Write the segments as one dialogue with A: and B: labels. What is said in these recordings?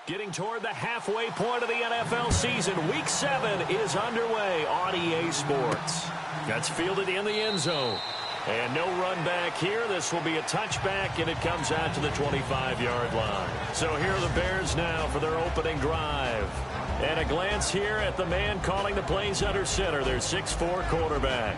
A: Getting toward the halfway point of the NFL season. Week 7 is underway on EA Sports. That's fielded in the end zone. And no run back here. This will be a touchback, and it comes out to the 25-yard line. So here are the Bears now for their opening drive. And a glance here at the man calling the plays under center, their 6'4" quarterback.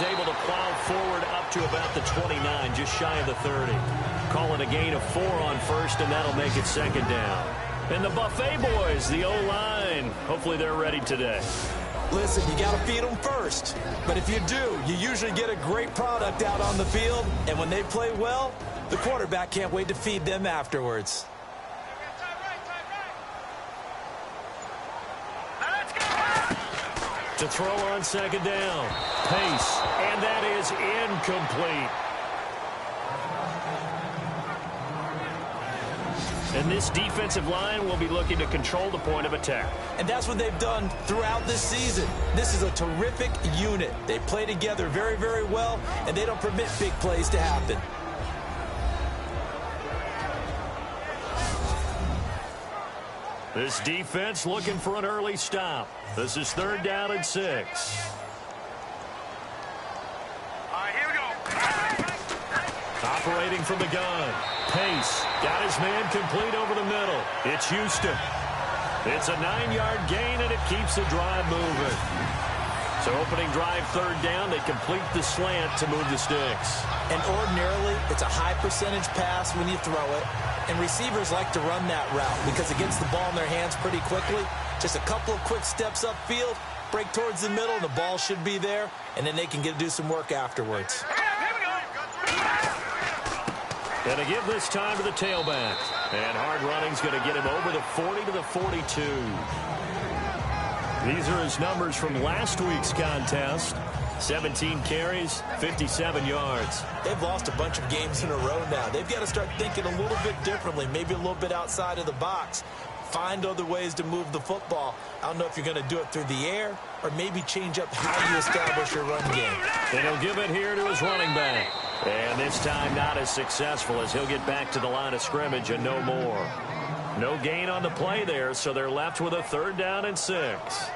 A: Able to plow forward up to about the 29, just shy of the 30. Call it a gain of 4 on first, and that'll make it second down. And the Buffet boys, the O-line, hopefully they're ready today.
B: Listen, you got to feed them first. But if you do, you usually get a great product out on the field. And when they play well, the quarterback can't wait to feed them afterwards.
A: To throw on second down. Pace, and that is incomplete. And this defensive line will be looking to control the point of attack.
B: And that's what they've done throughout this season. This is a terrific unit. They play together very, very well, and they don't permit big plays to happen.
A: This defense looking for an early stop. This is 3rd down and 6.
C: All right, here we go.
A: Operating from the gun. Pace. Got his man complete over the middle. It's Houston. It's a 9-yard gain, and it keeps the drive moving. So opening drive 3rd down, they complete the slant to move the sticks.
B: And ordinarily, it's a high percentage pass when you throw it. And receivers like to run that route because it gets the ball in their hands pretty quickly. Just a couple of quick steps upfield, break towards the middle, and the ball should be there. And then they can do some work afterwards.
A: And to give this time to the tailback. And hard running's going to get him over the 40 to the 42. These are his numbers from last week's contest. 17 carries, 57 yards.
B: They've lost a bunch of games in a row now. They've got to start thinking a little bit differently, maybe a little bit outside of the box. Find other ways to move the football. I don't know if you're going to do it through the air or maybe change up how you establish your run game.
A: And he'll give it here to his running back. And this time not as successful as he'll get back to the line of scrimmage and no more. No gain on the play there, so they're left with a 3rd down and 6.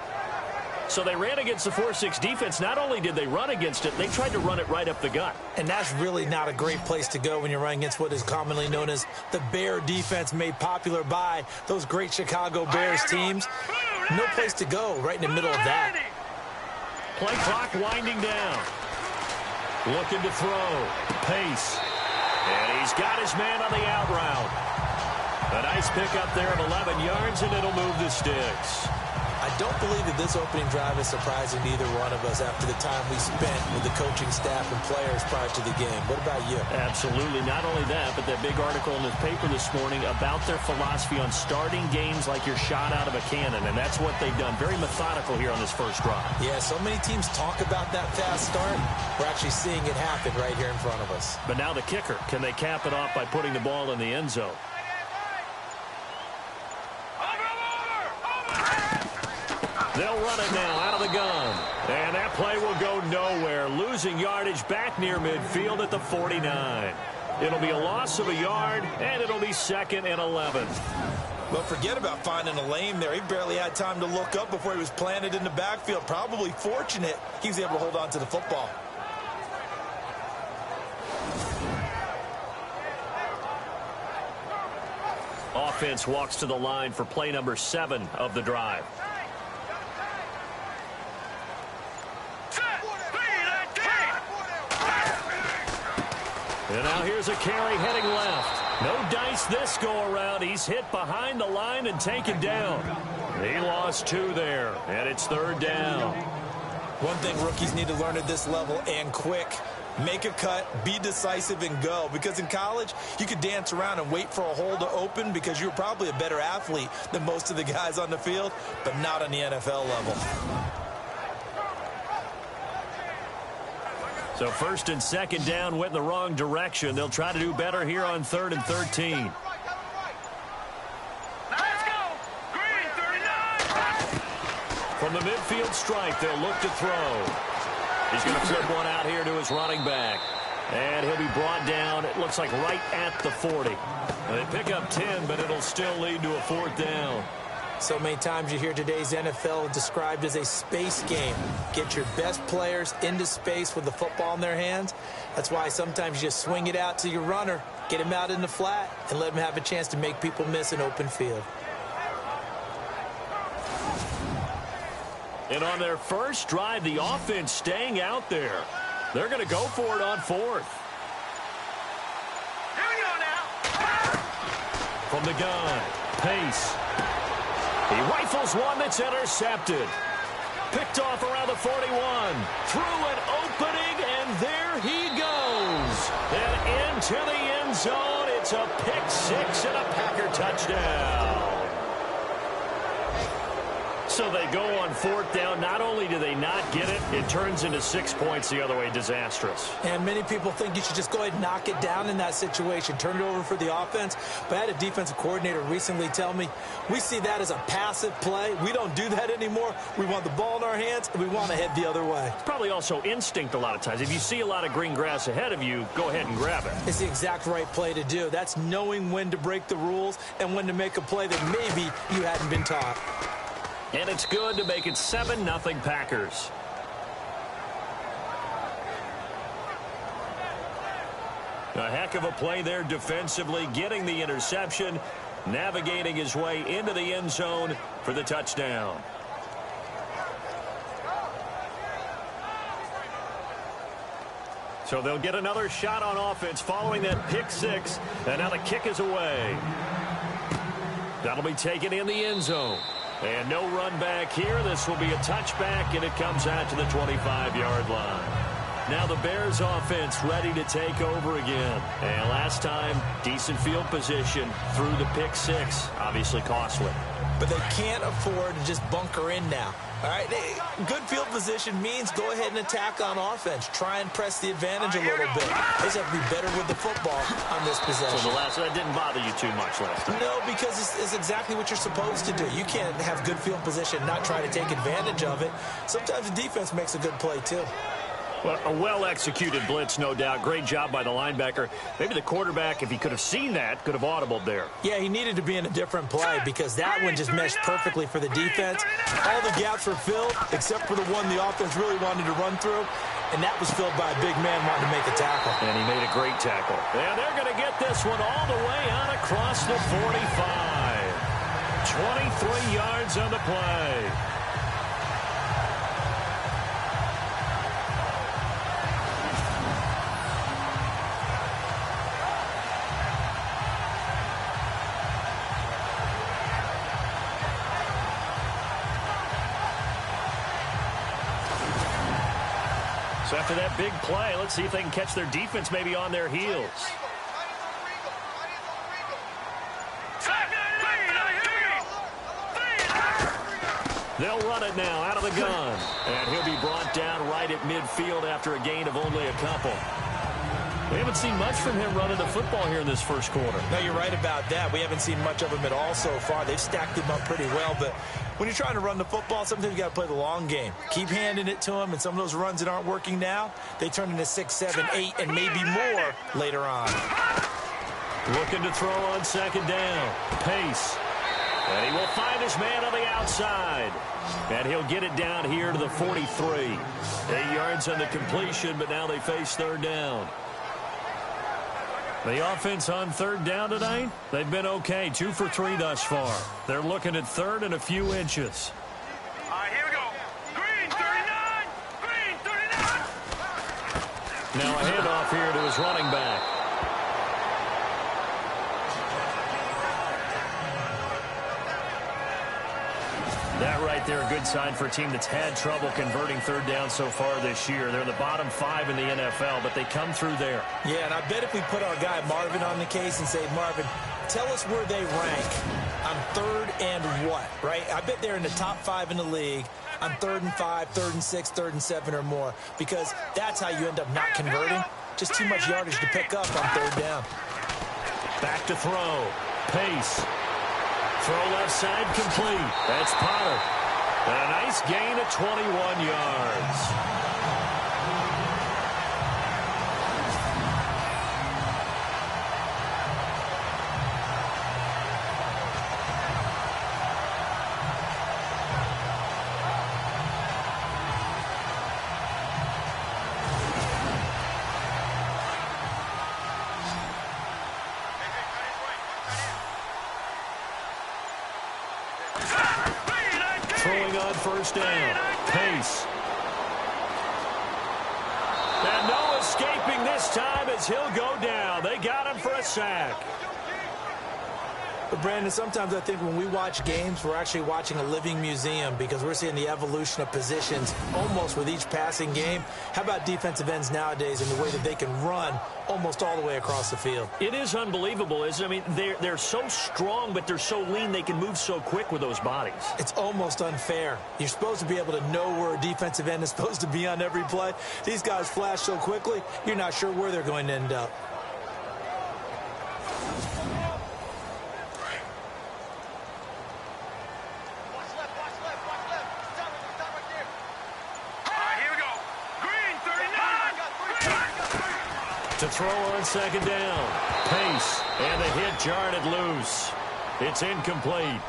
A: So they ran against the 4-6 defense. Not only did they run against it, they tried to run it right up the gut.
B: And that's really not a great place to go when you're running against what is commonly known as the Bear defense, made popular by those great Chicago Bears teams. No place to go right in the middle of that.
A: Play clock winding down. Looking to throw. Pace. And he's got his man on the out route. A nice pickup there of 11 yards, and it'll move the sticks.
B: I don't believe that this opening drive is surprising to either one of us after the time we spent with the coaching staff and players prior to the game. What about you?
A: Absolutely. Not only that, but that big article in the paper this morning about their philosophy on starting games like you're shot out of a cannon, and that's what they've done. Very methodical here on this first drive.
B: Yeah, so many teams talk about that fast start. We're actually seeing it happen right here in front of us.
A: But now the kicker. Can they cap it off by putting the ball in the end zone? They'll run it now out of the gun. And that play will go nowhere. Losing yardage back near midfield at the 49. It'll be a loss of a yard, and it'll be 2nd and 11.
B: Well, forget about finding a lane there. He barely had time to look up before he was planted in the backfield. Probably fortunate he was able to hold on to the football.
A: Offense walks to the line for play number 7 of the drive. And now here's a carry heading left. No dice this go-around. He's hit behind the line and taken down. He lost 2 there, and it's 3rd down.
B: One thing rookies need to learn at this level, and quick, make a cut, be decisive, and go. Because in college, you could dance around and wait for a hole to open because you're probably a better athlete than most of the guys on the field, but not on the NFL level.
A: So 1st and 2nd down went in the wrong direction. They'll try to do better here on 3rd and 13. From the midfield stripe, they'll look to throw. He's going to flip one out here to his running back. And he'll be brought down, it looks like, right at the 40. And they pick up 10, but it'll still lead to a 4th down.
B: So many times you hear today's NFL described as a space game. Get your best players into space with the football in their hands. That's why sometimes you just swing it out to your runner, get him out in the flat, and let him have a chance to make people miss an open field.
A: And on their first drive, the offense staying out there. They're going to go for it on 4th.
C: Here we go now.
A: From the gun, Pace. He rifles one that's intercepted. Picked off around the 41. Through an opening, and there he goes. And into the end zone. It's a pick 6 and a Packer touchdown. So they go on 4th down. Not only do they not get it, it turns into 6 points the other way. Disastrous.
B: And many people think you should just go ahead and knock it down in that situation. Turn it over for the offense. But I had a defensive coordinator recently tell me, we see that as a passive play. We don't do that anymore. We want the ball in our hands, and we want to head the other way.
A: It's probably also instinct a lot of times. If you see a lot of green grass ahead of you, go ahead and grab it.
B: It's the exact right play to do. That's knowing when to break the rules and when to make a play that maybe you hadn't been taught.
A: And it's good to make it 7-0 Packers. A heck of a play there defensively, getting the interception, navigating his way into the end zone for the touchdown. So they'll get another shot on offense following that pick 6, and now the kick is away. That'll be taken in the end zone. And no run back here. This will be a touchback, and it comes out to the 25-yard line. Now the Bears offense ready to take over again. And last time, decent field position through the pick 6. Obviously costly.
B: But they can't afford to just bunker in now. All right, good field position means go ahead and attack on offense. Try and press the advantage a little bit. They just have to be better with the football on this possession.
A: So that didn't bother you too much last time?
B: No, because it's exactly what you're supposed to do. You can't have good field position, not try to take advantage of it. Sometimes the defense makes a good play, too.
A: Well, a well-executed blitz, no doubt. Great job by the linebacker. Maybe the quarterback, if he could have seen that, could have audibled there.
B: Yeah, he needed to be in a different play because that one just meshed perfectly for the defense. All the gaps were filled except for the one the offense really wanted to run through, and that was filled by a big man wanting to make a tackle.
A: And he made a great tackle. And they're going to get this one all the way out across the 45. 23 yards on the play. So after that big play, let's see if they can catch their defense maybe on their heels. They'll run it now out of the gun. And he'll be brought down right at midfield after a gain of only a couple. We haven't seen much from him running the football here in this first quarter.
B: No, you're right about that. We haven't seen much of him at all so far. They've stacked him up pretty well, but when you're trying to run the football, sometimes you got to play the long game. Keep handing it to him, and some of those runs that aren't working now, they turn into 6, 7, 8, and maybe more later on.
A: Looking to throw on second down. Pace. And he will find his man on the outside. And he'll get it down here to the 43. 8 yards on the completion, but now they face third down. The offense on third down tonight, they've been okay. 2 for 3 thus far. They're looking at third and a few inches.
C: Here we go. Green 39. Green 39.
A: Now a handoff here to his running back. That right there, a good sign for a team that's had trouble converting third down so far this year. They're the bottom 5 in the NFL, but they come through there.
B: Yeah, and I bet if we put our guy Marvin on the case and say, Marvin, tell us where they rank on third and what, right? I bet they're in the top 5 in the league on 3rd and 5, 3rd and 6, 3rd and 7 or more, because that's how you end up not converting. Just too much yardage to pick up on third down.
A: Back to throw. Pace. Throw left side complete. That's Potter. A nice gain of 21 yards. Throwing on first down. Pace. And no escaping this time as he'll go down. They got him for a sack.
B: But Brandon, sometimes I think when we watch games, we're actually watching a living museum because we're seeing the evolution of positions almost with each passing game. How about defensive ends nowadays and the way that they can run almost all the way across the field?
A: It is unbelievable, isn't it? I mean, they're so strong, but they're so lean, they can move so quick with those bodies.
B: It's almost unfair. You're supposed to be able to know where a defensive end is supposed to be on every play. These guys flash so quickly, you're not sure where they're going to end up.
A: To throw on second down. Pace. And the hit jarred it loose. It's incomplete.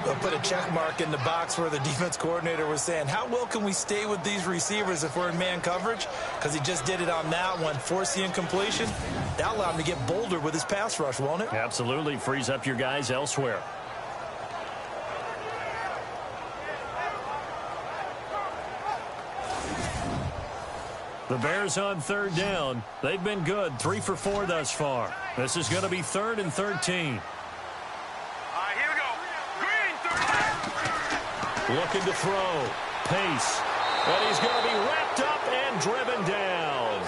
B: They'll put a check mark in the box where the defense coordinator was saying, how well can we stay with these receivers if we're in man coverage? Because he just did it on that one. Force the incompletion. That'll allow him to get bolder with his pass rush, won't it?
A: Absolutely. Frees up your guys elsewhere. The Bears on third down. They've been good. 3 for 4 thus far. This is going to be 3rd and 13.
C: Here we go. Green, 39.
A: Looking to throw. Pace. And he's going to be wrapped up and driven down.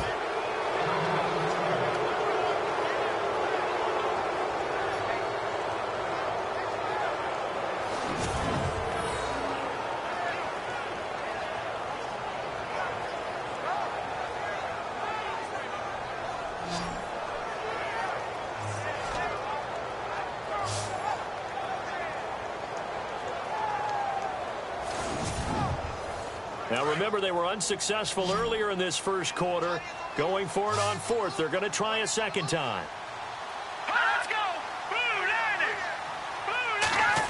A: Now remember, they were unsuccessful earlier in this first quarter. Going for it on 4th. They're going to try a second time.
C: Let's go. Blue Niners. Blue Niners.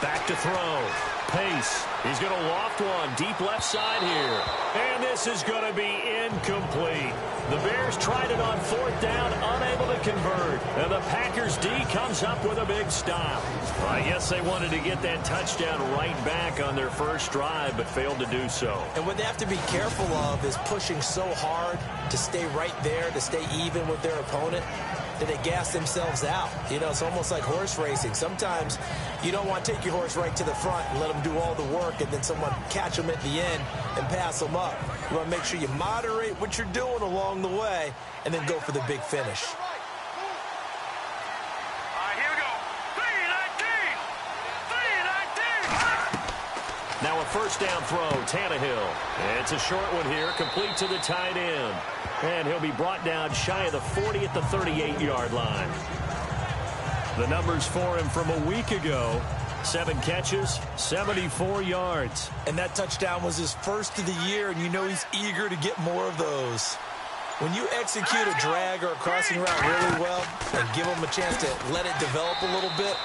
A: Back to throw. Pace. He's going to loft one deep left side here. And this is going to be incomplete. The Bears tried it on 4th down, unable to convert. And the Packers D comes up with a big stop. Well, I guess they wanted to get that touchdown right back on their first drive, but failed to do so.
B: And what they have to be careful of is pushing so hard to stay right there, to stay even with their opponent, that they gas themselves out. You know, it's almost like horse racing. Sometimes you don't want to take your horse right to the front and let them do all the work and then someone catch them at the end and pass them up. You want to make sure you moderate what you're doing along the way and then go for the big finish.
C: Here we go. 319. 319.
A: Now a first down throw, Tannehill. It's a short one here, complete to the tight end. And he'll be brought down shy of the 40 at the 38-yard line. The numbers for him from a week ago: 7 catches, 74 yards.
B: And that touchdown was his first of the year, and you know he's eager to get more of those. When you execute a drag or a crossing route really well and give them a chance to let it develop a little bit,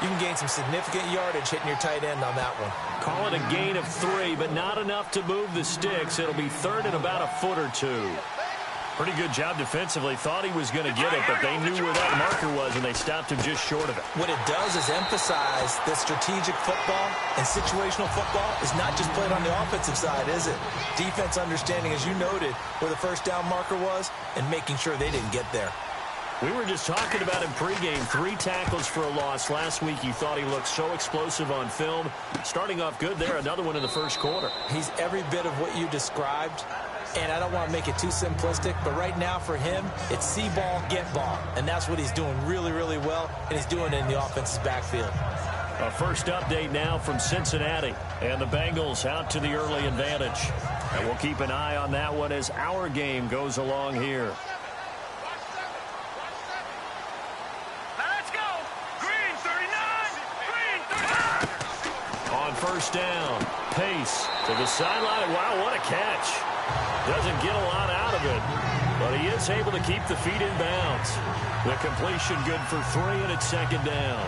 B: you can gain some significant yardage hitting your tight end on that one.
A: Call it a gain of 3, but not enough to move the sticks. It'll be 3rd and about a foot or 2. Pretty good job defensively. Thought he was going to get it, but they knew where that marker was, and they stopped him just short of it.
B: What it does is emphasize that strategic football and situational football is not just played on the offensive side, is it? Defense understanding, as you noted, where the first down marker was and making sure they didn't get there.
A: We were just talking about him pregame. 3 tackles for a loss. Last week, he thought he looked so explosive on film. Starting off good there. Another one in the first quarter.
B: He's every bit of what you described. And I don't want to make it too simplistic, but right now for him, it's see ball, get ball. And that's what he's doing really, really well, and he's doing it in the offense's backfield.
A: A first update now from Cincinnati, and the Bengals out to the early advantage. And we'll keep an eye on that one as our game goes along here.
C: Let's go. Green, 39. Green, 39.
A: first down. Pace to the sideline. Wow, what a catch. Doesn't get a lot out of it, but he is able to keep the feet in bounds. The completion good for 3, and it's second down.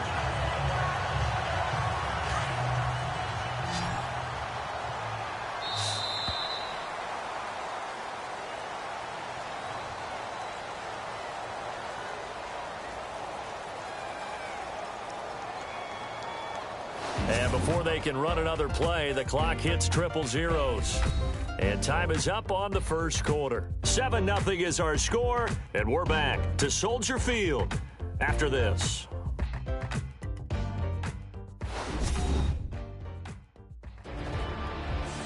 A: And before they can run another play, the clock hits triple zeros. And time is up on the first quarter. 7-0 is our score, and we're back to Soldier Field after this.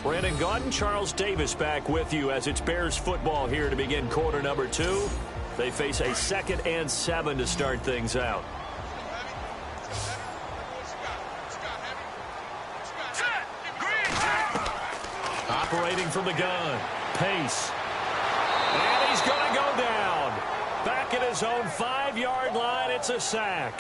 A: Brandon Gaudin, Charles Davis back with you as it's Bears football here to begin quarter number 2. They face a 2nd and 7 to start things out. Operating from the gun. Pace. And he's going to go down. Back at his own 5-yard line. It's a sack.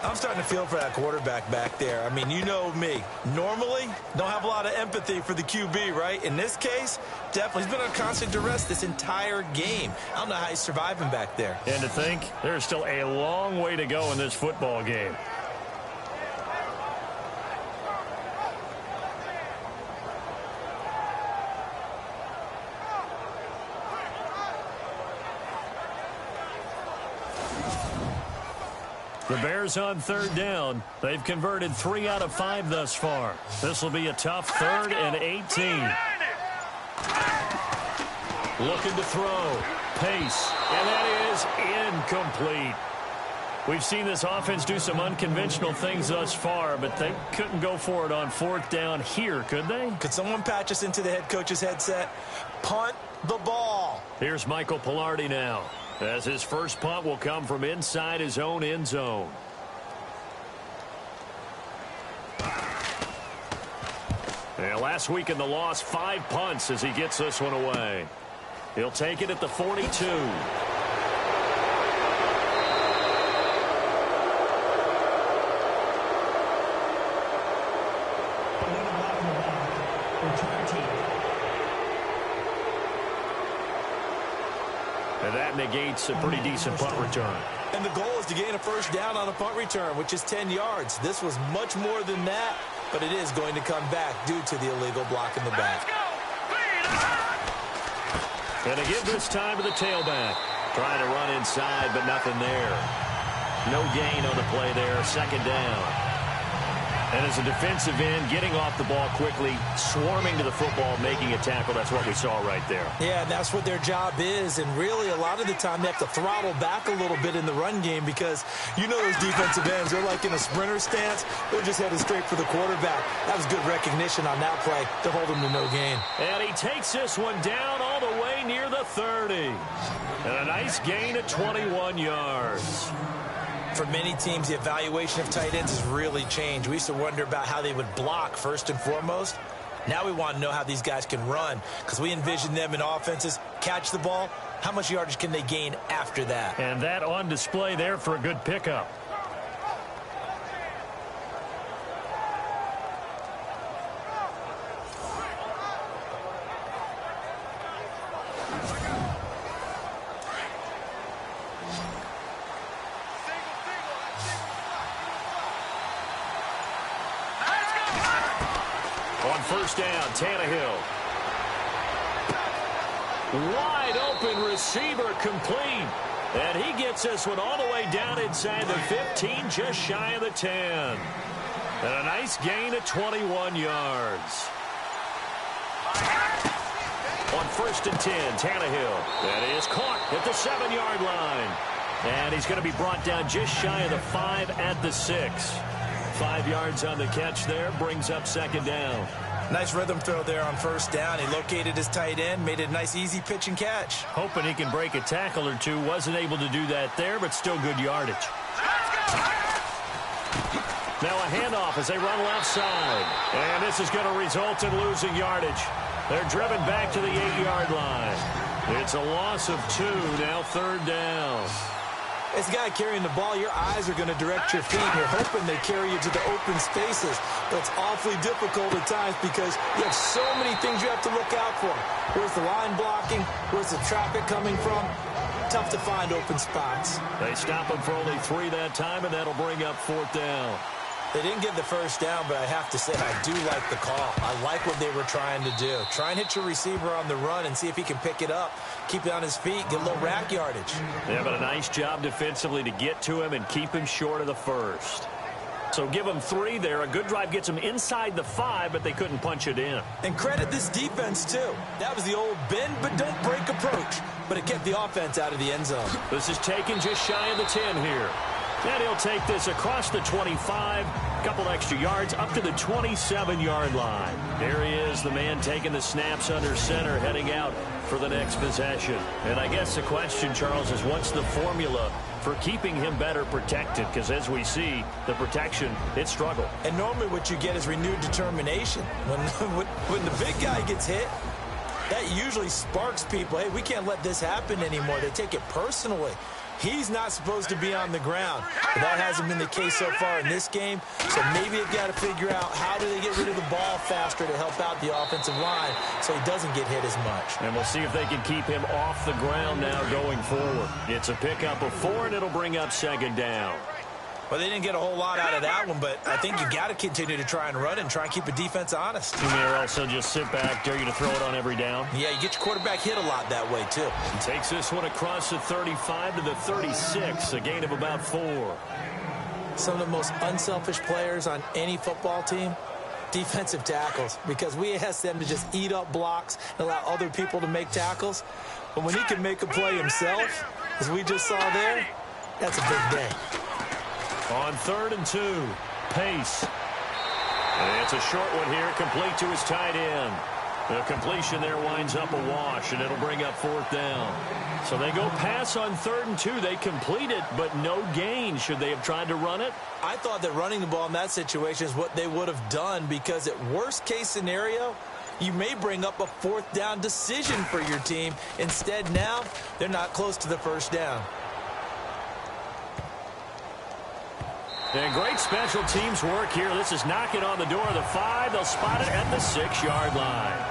B: I'm starting to feel for that quarterback back there. I mean, you know me. Normally, don't have a lot of empathy for the QB, right? In this case, definitely. He's been on constant duress this entire game. I don't know how he's surviving back there.
A: And to think, there's still a long way to go in this football game. The Bears on third down. They've converted 3 out of 5 thus far. This will be a tough 3rd and 18. Looking to throw. Pace. And that is incomplete. We've seen this offense do some unconventional things thus far, but they couldn't go for it on 4th down here, could they?
B: Could someone patch us into the head coach's headset? Punt the ball.
A: Here's Michael Palardy now, as his first punt will come from inside his own end zone. And last week in the loss, 5 punts as he gets this one away. He'll take it at the 42. And that negates a pretty decent punt return.
B: And the goal is to gain a first down on a punt return, which is 10 yards. This was much more than that, but it is going to come back due to the illegal block in the back.
A: And to give this time to the tailback. Trying to run inside, but nothing there. No gain on the play there. Second down. And as a defensive end, getting off the ball quickly, swarming to the football, making a tackle. That's what we saw right there.
B: Yeah, that's what their job is. And really, a lot of the time, they have to throttle back a little bit in the run game because you know those defensive ends, they're like in a sprinter stance. They're just headed straight for the quarterback. That was good recognition on that play to hold him to no gain.
A: And he takes this one down all the way near the 30. And a nice gain of 21 yards.
B: For many teams, the evaluation of tight ends has really changed. We used to wonder about how they would block first and foremost. Now we want to know how these guys can run because we envision them in offenses, catch the ball. How much yardage can they gain after that?
A: And that on display there for a good pickup. First down, Tannehill. Wide open receiver complete. And he gets this one all the way down inside the 15, just shy of the 10. And a nice gain of 21 yards. On 1st and 10, Tannehill. That is caught at the 7-yard line. And he's going to be brought down just shy of the 5 at the 6. 5 yards on the catch there, brings up second down.
B: Nice rhythm throw there on first down. He located his tight end, made it a nice easy pitch and catch.
A: Hoping he can break a tackle or two. Wasn't able to do that there, but still good yardage. Now a handoff as they run left side. And this is going to result in losing yardage. They're driven back to the 8-yard line. It's a loss of 2, now 3rd down.
B: As the guy carrying the ball, your eyes are going to direct your feet, and you're hoping they carry you to the open spaces. But it's awfully difficult at times because you have so many things you have to look out for. Where's the line blocking? Where's the traffic coming from? Tough to find open spots.
A: They stop him for only 3 that time, and that'll bring up 4th down.
B: They didn't get the first down, but I have to say I do like the call. I like what they were trying to do. Try and hit your receiver on the run and see if he can pick it up, keep it on his feet, get a little rack yardage.
A: Yeah, but a nice job defensively to get to him and keep him short of the first. So give them 3 there. A good drive gets them inside the 5, but they couldn't punch it in.
B: And credit this defense, too. That was the old bend but don't break approach, but it kept the offense out of the end zone.
A: This is taken just shy of the 10 here. And he'll take this across the 25, a couple extra yards, up to the 27-yard line. There he is, the man taking the snaps under center, heading out for the next possession. And I guess the question, Charles, is what's the formula for keeping him better protected? Because as we see, the protection, it struggled.
B: And normally what you get is renewed determination. When the big guy gets hit, that usually sparks people. Hey, we can't let this happen anymore. They take it personally. He's not supposed to be on the ground. But that hasn't been the case so far in this game. So maybe they've got to figure out how do they get rid of the ball faster to help out the offensive line so he doesn't get hit as much.
A: And we'll see if they can keep him off the ground now going forward. It's a pickup of 4, and it'll bring up 2nd down.
B: Well, they didn't get a whole lot out of that one, but I think you got to continue to try and run and try and keep the defense honest.
A: You may also just sit back, dare you to throw it on every down.
B: Yeah, you get your quarterback hit a lot that way, too.
A: He takes this one across the 35 to the 36, a gain of about 4.
B: Some of the most unselfish players on any football team, defensive tackles, because we ask them to just eat up blocks and allow other people to make tackles. But when he can make a play himself, as we just saw there, that's a big day.
A: On 3rd and 2, Pace. And it's a short one here, complete to his tight end. The completion there winds up a wash, and it'll bring up 4th down. So they go pass on 3rd and 2. They complete it, but no gain. Should they have tried to run it?
B: I thought that running the ball in that situation is what they would have done, because at worst case scenario, you may bring up a 4th down decision for your team. Instead, now, they're not close to the first down.
A: And great special teams work here. This is knocking on the door of the 5. They'll spot it at the 6-yard line.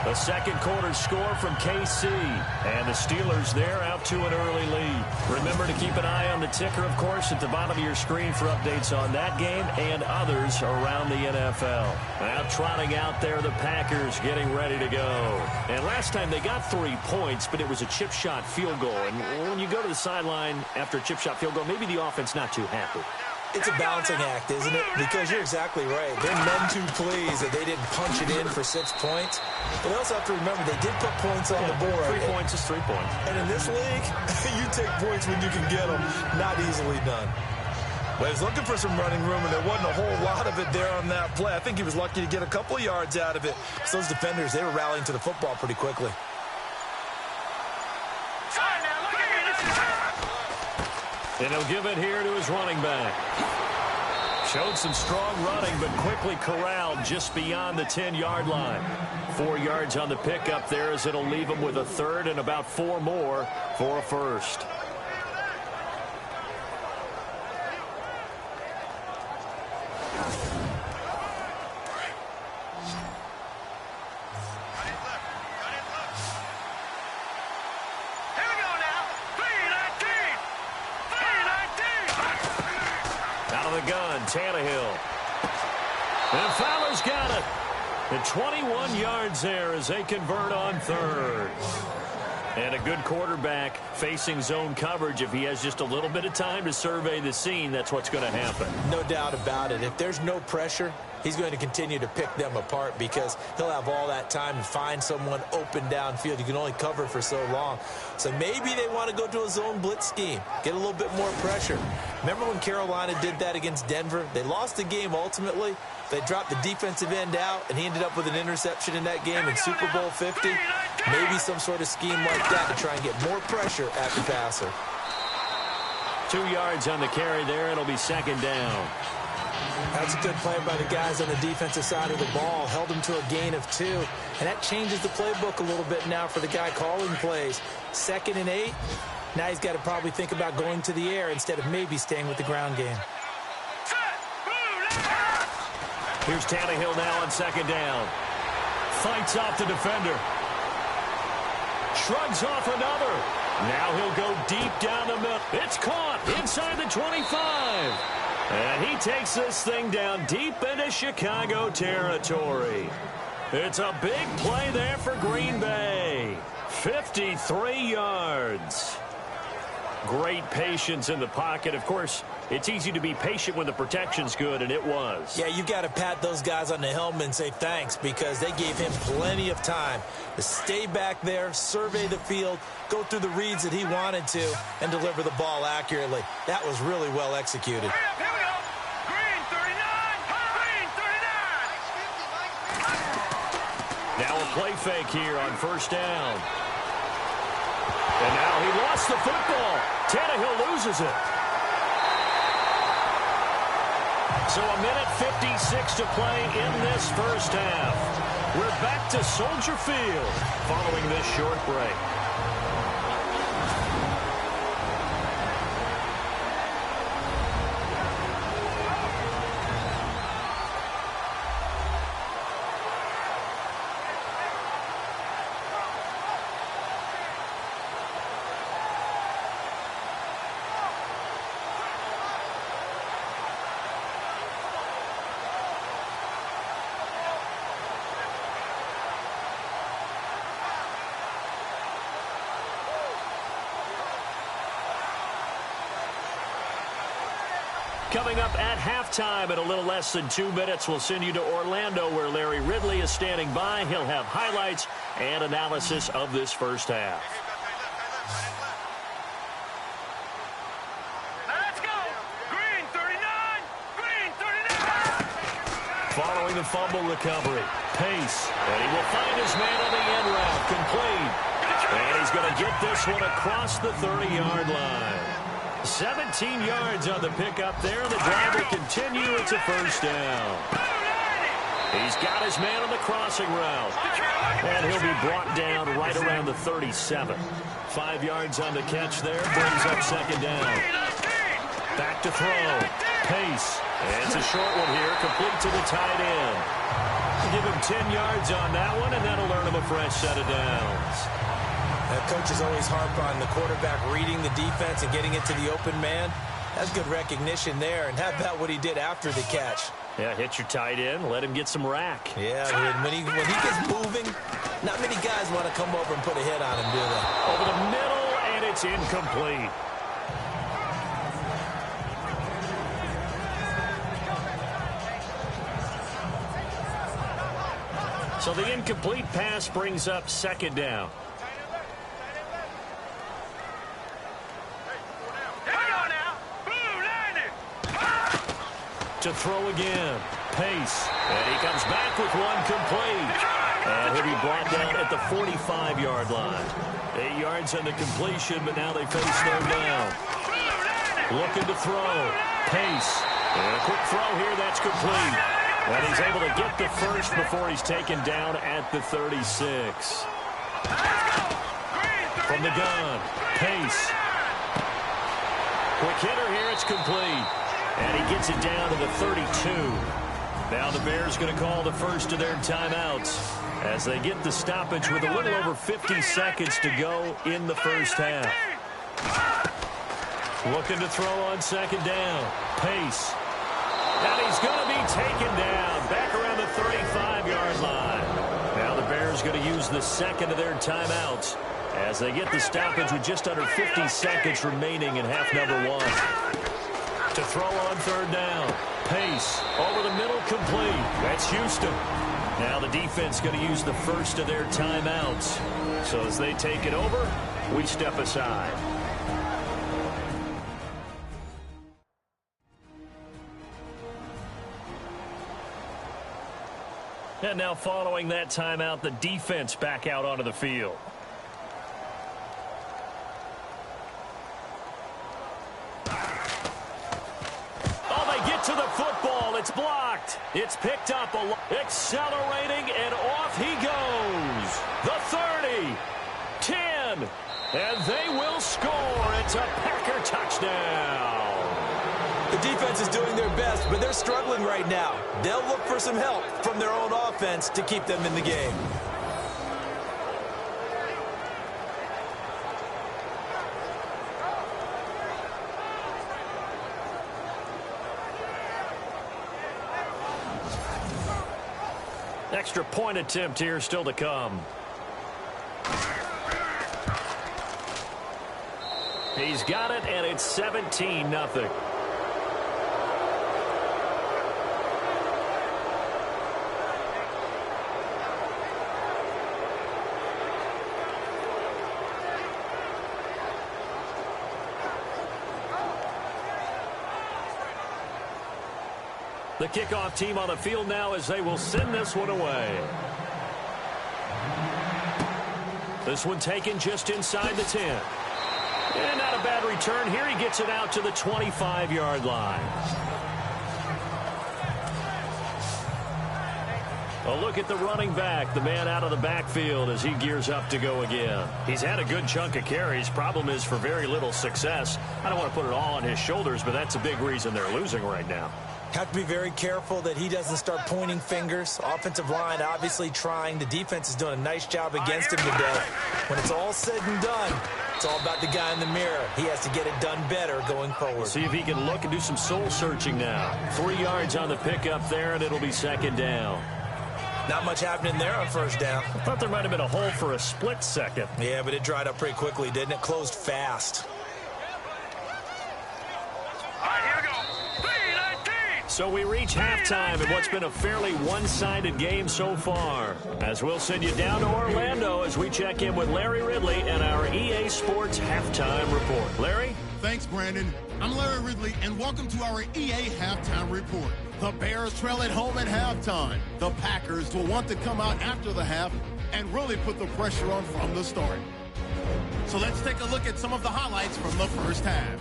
A: The second quarter score from KC. And the Steelers there out to an early lead. Remember to keep an eye on the ticker, of course, at the bottom of your screen for updates on that game and others around the NFL. Now trotting out there, the Packers getting ready to go. And last time they got 3 points, but it was a chip shot field goal. And when you go to the sideline after a chip shot field goal, maybe the offense not too happy.
B: It's a balancing act, isn't it? Because you're exactly right. They're none too pleased that they didn't punch it in for 6 points. But they also have to remember they did put points on the board.
A: 3 points is 3 points.
B: And in this league, you take points when you can get them. Not easily done. Well, he was looking for some running room, and there wasn't a whole lot of it there on that play. I think he was lucky to get a couple of yards out of it. So those defenders, they were rallying to the football pretty quickly.
A: And he'll give it here to his running back. Showed some strong running, but quickly corralled just beyond the 10-yard line. 4 yards on the pickup there, as it'll leave him with a 3rd and about 4 more for a first. Tannehill. And Fowler's got it. And 21 yards there as they convert on 3rd. And a good quarterback facing zone coverage. If he has just a little bit of time to survey the scene, that's what's going to happen.
B: No doubt about it. If there's no pressure, he's going to continue to pick them apart because he'll have all that time to find someone open downfield. You can only cover for so long. So maybe they want to go to a zone blitz scheme, get a little bit more pressure. Remember when Carolina did that against Denver? They lost the game ultimately. They dropped the defensive end out, and he ended up with an interception in that game in Super Bowl 50. Maybe some sort of scheme like that to try and get more pressure at the passer.
A: 2 yards on the carry there. It'll be 2nd down.
B: That's a good play by the guys on the defensive side of the ball. Held them to a gain of 2. And that changes the playbook a little bit now for the guy calling plays. 2nd and 8. Now he's got to probably think about going to the air instead of maybe staying with the ground game.
A: Here's Tannehill now on second down. Fights off the defender. Shrugs off another. Now he'll go deep down the middle. It's caught inside the 25. And he takes this thing down deep into Chicago territory. It's a big play there for Green Bay. 53 yards. Great patience in the pocket. Of course, it's easy to be patient when the protection's good, and it was.
B: Yeah, you got to pat those guys on the helmet and say thanks because they gave him plenty of time to stay back there, survey the field, go through the reads that he wanted to, and deliver the ball accurately. That was really well executed.
C: Here we go. Green 39. Green 39.
A: Now a play fake here on first down. And now he lost the football. Tannehill loses it. So a minute 56 to play in this first half. We're back to Soldier Field following this short break. Coming up at halftime in a little less than 2 minutes, we'll send you to Orlando where Larry Ridley is standing by. He'll have highlights and analysis of this first half.
C: Let's go. Green 39. Green 39.
A: Following the fumble recovery, Pace, and he will find his man on the end route, complete. And he's going to get this one across the 30-yard line. 17 yards on the pickup there. The drive will continue. It's a first down. He's got his man on the crossing route. And he'll be brought down right around the 37. 5 yards on the catch there. Brings up second down. Back to throw. Pace. And it's a short one here. Complete to the tight end. Give him 10 yards on that one, and that'll earn him a fresh set of downs.
B: Coaches always harp on the quarterback reading the defense and getting it to the open man. That's good recognition there. And how about what he did after the catch?
A: Yeah, hit your tight end. Let him get some rack.
B: Yeah, when he gets moving, not many guys want to come over and put a hit on him, do they?
A: Over the middle, and it's incomplete. So the incomplete pass brings up second down. To throw again. Pace. And he comes back with one complete. And he'll be brought down at the 45-yard line. 8 yards on the completion, but now they face third down. Looking to throw. Pace. And a quick throw here. That's complete. And he's able to get the first before he's taken down at the 36. From the gun. Pace. Quick hitter here. It's complete. And he gets it down to the 32. Now the Bears going to call the first of their timeouts as they get the stoppage with a little over 50 seconds to go in the first half. Looking to throw on second down. Pace. And he's going to be taken down back around the 35-yard line. Now the Bears going to use the second of their timeouts as they get the stoppage with just under 50 seconds remaining in half number one. To throw on third down. Pace. Over the middle, complete. That's Houston. Now the defense going to use the first of their timeouts. So as they take it over, we step aside. And now following that timeout, the defense back out onto the field. To the football, it's blocked. It's picked up, accelerating, and off he goes. The 30, 10, And they will score. It's a Packer touchdown.
B: The defense is doing their best, but they're struggling right now. They'll look for some help from their own offense to keep them in the game.
A: Extra point attempt here still to come. He's got it, and it's 17-0. The kickoff team on the field now as they will send this one away. This one taken just inside the 10. And not a bad return here. He gets it out to the 25-yard line. A look at the running back, the man out of the backfield as he gears up to go again. He's had a good chunk of carries. Problem is for very little success. I don't want to put it all on his shoulders, but that's a big reason they're losing right now.
B: Have to be very careful that he doesn't start pointing fingers. Offensive line obviously trying. The defense is doing a nice job against him today. When it's all said and done, it's all about the guy in the mirror. He has to get it done better going forward.
A: See if he can look and do some soul searching now. 3 yards on the pickup there, and it'll be second down.
B: Not much happening there on first down.
A: I thought there might have been a hole for a split second.
B: Yeah, but it dried up pretty quickly, didn't it? Closed fast.
C: All right, here we go. 3-19.
A: So we reach halftime in what's been a fairly one-sided game so far. As we'll send you down to Orlando as we check in with Larry Ridley and our EA Sports Halftime Report. Larry?
D: Thanks, Brandon. I'm Larry Ridley, and welcome to our EA Halftime Report. The Bears trail at home at halftime. The Packers will want to come out after the half and really put the pressure on from the start. So let's take a look at some of the highlights from the first half.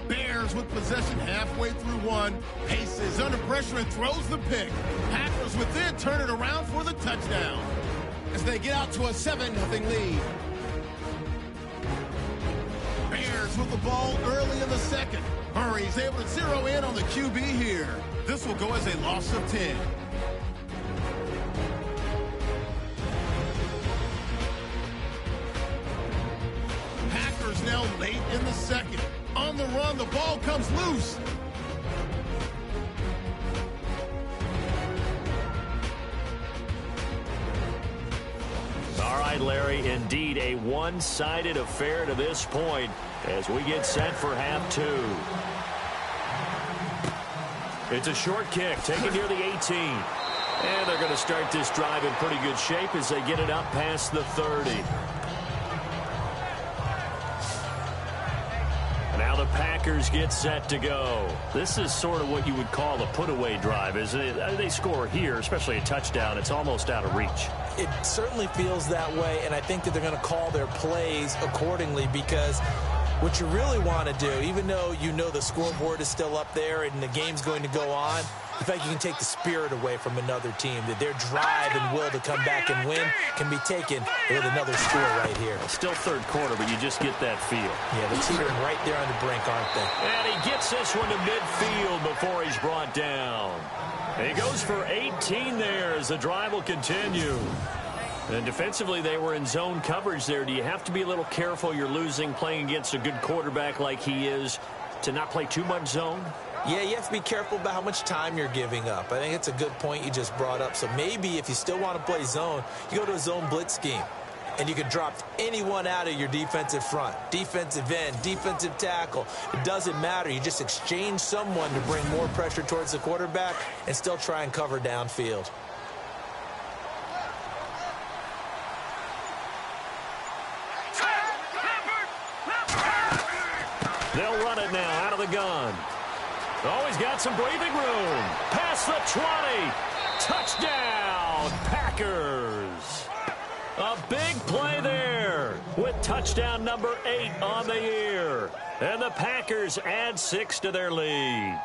D: Bears with possession halfway through one. Pace is under pressure and throws the pick. Packers would then turn it around for the touchdown as they get out to a 7-0 lead. Bears with the ball early in the second. Murray's able to zero in on the QB here. This will go as a loss of 10. Packers now late in the second. On the run, the ball comes loose.
A: All right, Larry, indeed a one-sided affair to this point as we get set for half two. It's a short kick taken near the 18. And they're going to start this drive in pretty good shape as they get it up past the 30. Now the Packers get set to go. This is sort of what you would call a put-away drive, isn't it? They score here, especially a touchdown. It's almost out of reach.
B: It certainly feels that way, and I think that they're going to call their plays accordingly because what you really want to do, even though you know the scoreboard is still up there and the game's going to go on, the fact you can take the spirit away from another team, that their drive and will to come back and win can be taken with another score right here.
A: Still third quarter, but you just get that feel.
B: Yeah, they're teetering right there on the brink, aren't they?
A: And he gets this one to midfield before he's brought down. And he goes for 18 there as the drive will continue. And defensively, they were in zone coverage there. Do you have to be a little careful? You're losing playing against a good quarterback like he is to not play too much zone?
B: Yeah, you have to be careful about how much time you're giving up. I think it's a good point you just brought up. So maybe if you still want to play zone, you go to a zone blitz scheme. And you can drop anyone out of your defensive front. Defensive end, defensive tackle. It doesn't matter. You just exchange someone to bring more pressure towards the quarterback and still try and cover downfield.
A: They'll run it now out of the gun. Oh, he's got some breathing room. Past the 20. Touchdown, Packers. A big play there with touchdown number 8 on the year. And the Packers add 6 to their lead.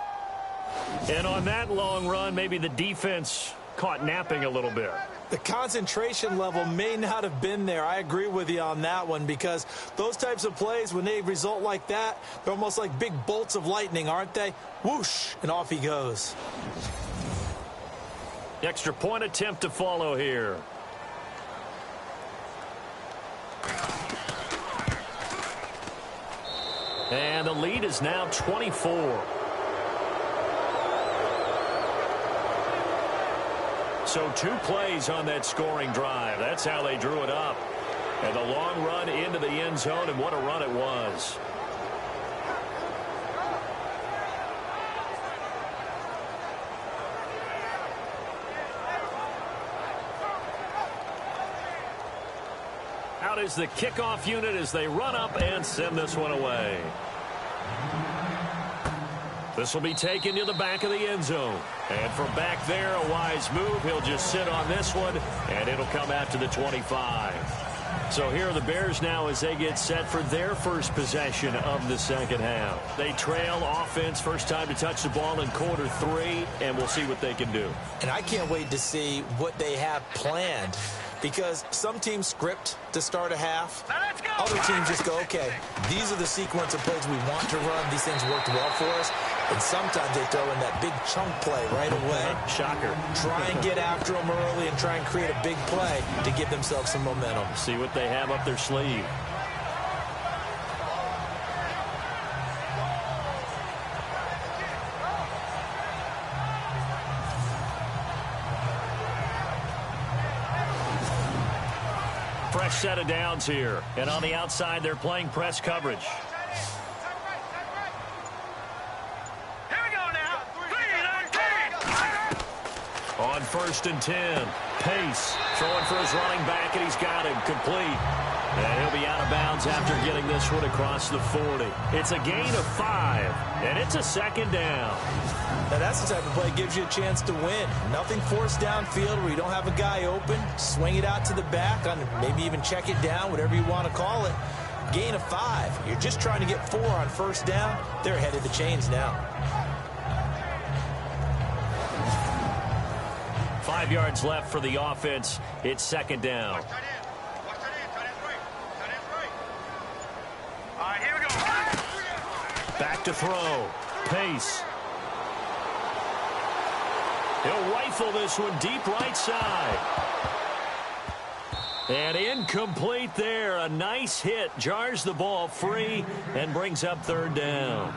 A: And on that long run, maybe the defense caught napping a little bit.
B: The concentration level may not have been there. I agree with you on that one, because those types of plays, when they result like that, they're almost like big bolts of lightning, aren't they? Whoosh, and off he goes.
A: Extra point attempt to follow here. And the lead is now 24. So 2 plays on that scoring drive. That's how they drew it up. And the long run into the end zone, and what a run it was. Out is the kickoff unit as they run up and send this one away. This will be taken to the back of the end zone. And from back there, a wise move. He'll just sit on this one, and it'll come out to the 25. So here are the Bears now as they get set for their first possession of the second half. They trail offense, first time to touch the ball in quarter 3, and we'll see what they can do.
B: And I can't wait to see what they have planned, because some teams script to start a half. Other teams just go, okay, these are the sequence of plays we want to run. These things worked well for us. And sometimes they throw in that big chunk play right away.
A: Shocker.
B: Try and get after them early and try and create a big play to give themselves some momentum.
A: See what they have up their sleeve. Fresh set of downs here. And on the outside, they're playing press coverage. On 1st and 10, Pace throwing for his running back, and he's got him complete. And he'll be out of bounds after getting this one across the 40. It's a gain of 5, and it's a second down.
B: Now that's the type of play that gives you a chance to win. Nothing forced downfield where you don't have a guy open. Swing it out to the back, on maybe even check it down, whatever you want to call it. Gain of 5. You're just trying to get 4 on 1st down. They're ahead of the chains now.
A: 5 yards left for the offense. It's second down. Back to throw. Pace. He'll rifle this one deep right side. And incomplete there. A nice hit. Jars the ball free and brings up 3rd down.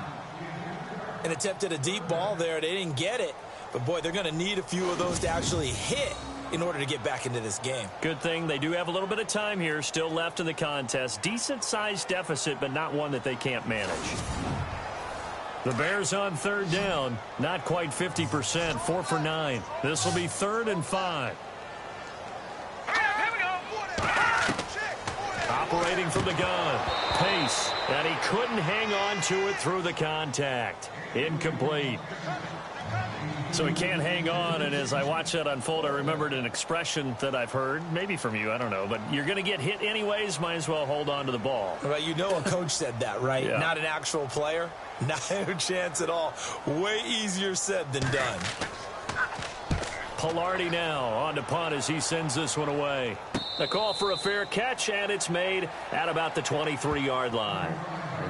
B: An attempt at a deep ball there. They didn't get it. But, boy, they're going to need a few of those to actually hit in order to get back into this game.
A: Good thing they do have a little bit of time here still left in the contest. Decent-sized deficit, but not one that they can't manage. The Bears on 3rd down. Not quite 50%. 4 for 9. This will be 3rd and 5. Operating from the gun. Pace. And he couldn't hang on to it through the contact. Incomplete. So he can't hang on, and as I watch that unfold, I remembered an expression that I've heard, maybe from you, I don't know, but you're going to get hit anyways, might as well hold on to the ball.
B: Well, you know a coach said that, right?
A: Yeah.
B: Not an actual player. Not a chance at all. Way easier said than done.
A: Palardy now on to punt as he sends this one away. A call for a fair catch, and it's made at about the 23-yard line.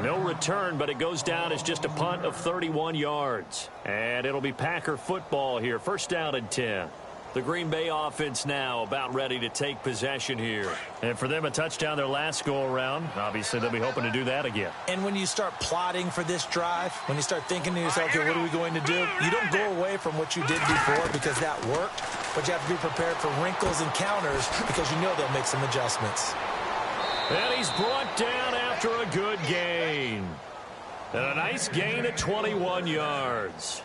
A: No return, but it goes down as just a punt of 31 yards. And it'll be Packer football here. 1st down and 10. The Green Bay offense now about ready to take possession here. And for them, a touchdown their last go-around. Obviously, they'll be hoping to do that again.
B: And when you start plotting for this drive, when you start thinking to yourself, okay, what are we going to do? You don't go away from what you did before because that worked. But you have to be prepared for wrinkles and counters because you know they'll make some adjustments.
A: And he's brought down after a good gain. And a nice gain at 21 yards.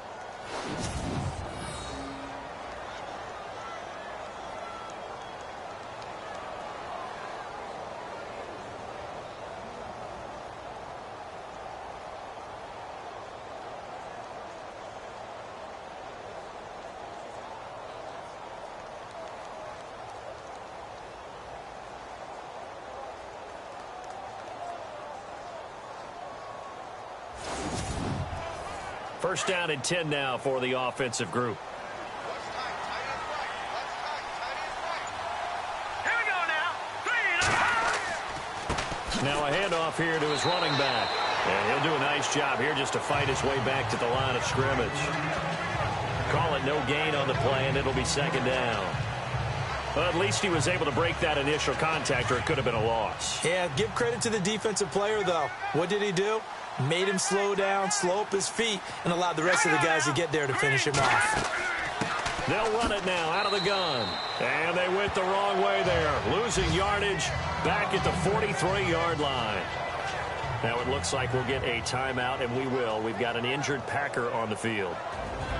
A: First down and 10 now for the offensive group. Now a handoff here to his running back. And he'll do a nice job here just to fight his way back to the line of scrimmage. Call it no gain on the play, and it'll be second down. Well, at least he was able to break that initial contact, or it could have been a loss.
B: Yeah, give credit to the defensive player, though. What did he do? Made him slow down, slow up his feet, and allowed the rest of the guys to get there to finish him off.
A: They'll run it now out of the gun. And they went the wrong way there. Losing yardage back at the 43-yard line. Now it looks like we'll get a timeout, and we will. We've got an injured Packer on the field.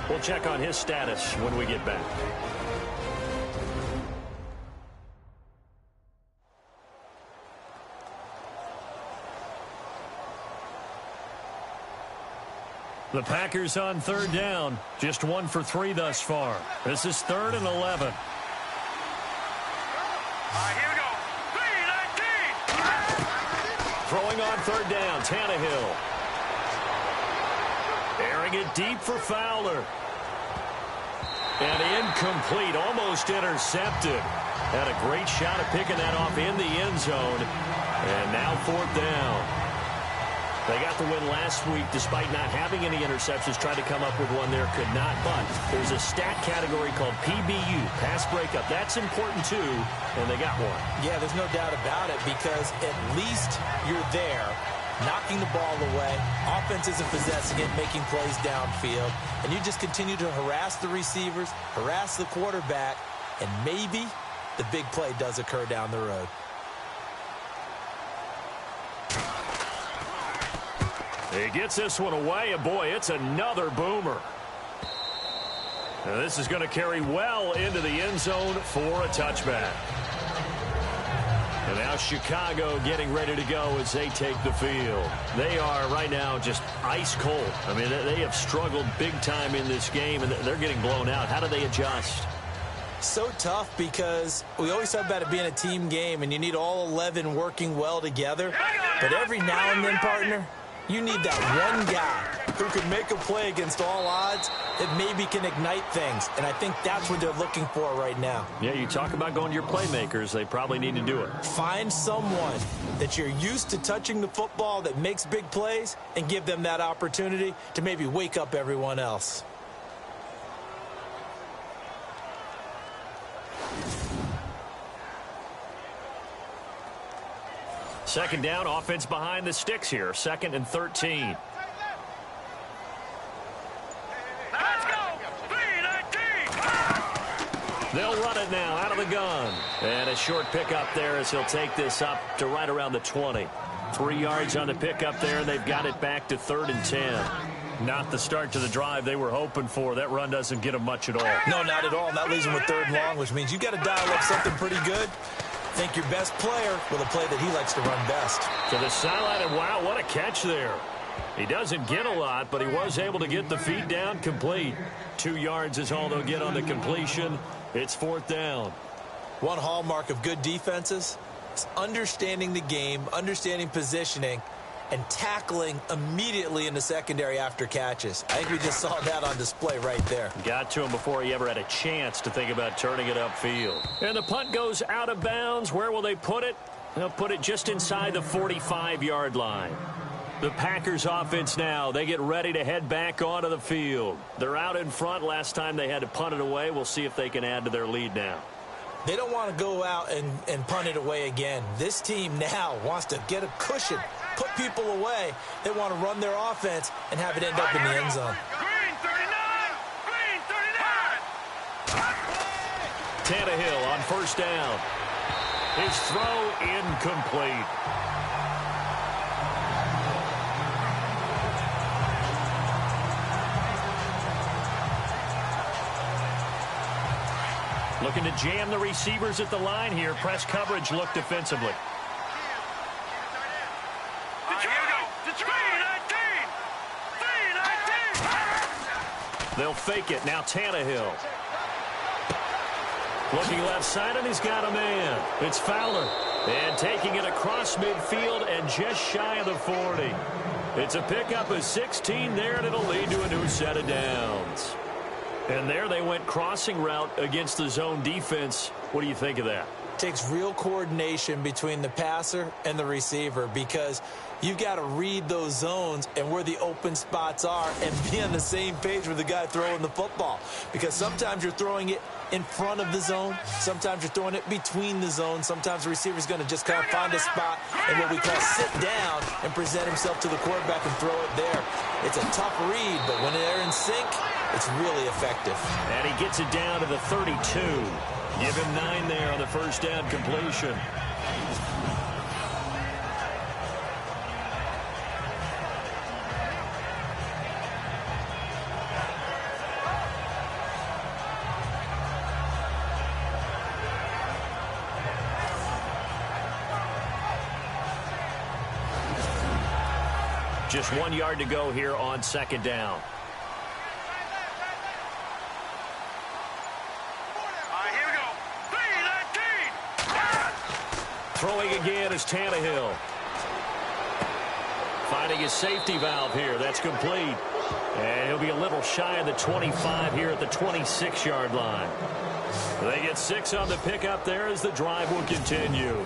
A: We'll check on his status when we get back. The Packers on third down. Just 1 for 3 thus far. This is 3rd and 11.
C: Here we go. 3-19.
A: Throwing on third down, Tannehill. Airing it deep for Fowler. And incomplete, almost intercepted. Had a great shot at picking that off in the end zone. And now 4th down. They got the win last week despite not having any interceptions. Tried to come up with one there, could not. But there's a stat category called PBU, pass breakup. That's important too, and they got one.
B: Yeah, there's no doubt about it, because at least you're there knocking the ball away. Offense isn't possessing it, making plays downfield. And you just continue to harass the receivers, harass the quarterback, and maybe the big play does occur down the road.
A: He gets this one away, and boy, it's another boomer. Now this is going to carry well into the end zone for a touchback. And now Chicago getting ready to go as they take the field. They are right now just ice cold. I mean, they have struggled big time in this game, and they're getting blown out. How do they adjust?
B: So tough, because we always talk about it being a team game, and you need all 11 working well together. But every now and then, partner, you need that one guy who can make a play against all odds that maybe can ignite things. And I think that's what they're looking for right now.
A: Yeah, you talk about going to your playmakers. They probably need to do it.
B: Find someone that you're used to touching the football that makes big plays and give them that opportunity to maybe wake up everyone else.
A: Second down, offense behind the sticks here. 2nd and 13.
C: Let's go. 3-19.
A: They'll run it now out of the gun. And a short pickup there as he'll take this up to right around the 20. 3 yards on the pickup there, and they've got it back to 3rd and 10. Not the start to the drive they were hoping for. That run doesn't get them much at all.
B: No, not at all. And that leaves them with 3rd and long, which means you got to dial up something pretty good. Think your best player with a play that he likes to run best.
A: To the sideline, and wow, what a catch there. He doesn't get a lot, but he was able to get the feet down complete. 2 yards is all they'll get on the completion. It's 4th down.
B: One hallmark of good defenses is understanding the game, understanding positioning, and tackling immediately in the secondary after catches. I think we just saw that on display right there.
A: Got to him before he ever had a chance to think about turning it upfield. And the punt goes out of bounds. Where will they put it? They'll put it just inside the 45-yard line. The Packers offense now, they get ready to head back onto the field. They're out in front. Last time they had to punt it away. We'll see if they can add to their lead now.
B: They don't want to go out and punt it away again. This team now wants to get a cushion, put people away. They want to run their offense and have it end up in the end zone.
C: Green 39. Green 39.
A: Tannehill on 1st down. His throw incomplete. Looking to jam the receivers at the line here. Press coverage look defensively. They'll fake it. Now Tannehill. Looking left side, and he's got a man. It's Fowler. And taking it across midfield and just shy of the 40. It's a pickup of 16 there, and it'll lead to a new set of downs. And there they went crossing route against the zone defense. What do you think of that?
B: takes real coordination between the passer and the receiver because you've got to read those zones and where the open spots are and be on the same page with the guy throwing the football. Because sometimes you're throwing it in front of the zone. Sometimes you're throwing it between the zones. Sometimes the receiver's going to just kind of find a spot and what we call sit down and present himself to the quarterback and throw it there. It's a tough read, but when they're in sync, it's really effective.
A: And he gets it down to the 32. Give him 9 there on the first down completion. Just 1 yard to go here on second down.
C: Here we go. 3-19.
A: Throwing again is Tannehill. Finding his safety valve here. That's complete. And he'll be a little shy of the 25 here at the 26-yard line. They get 6 on the pickup there as the drive will continue.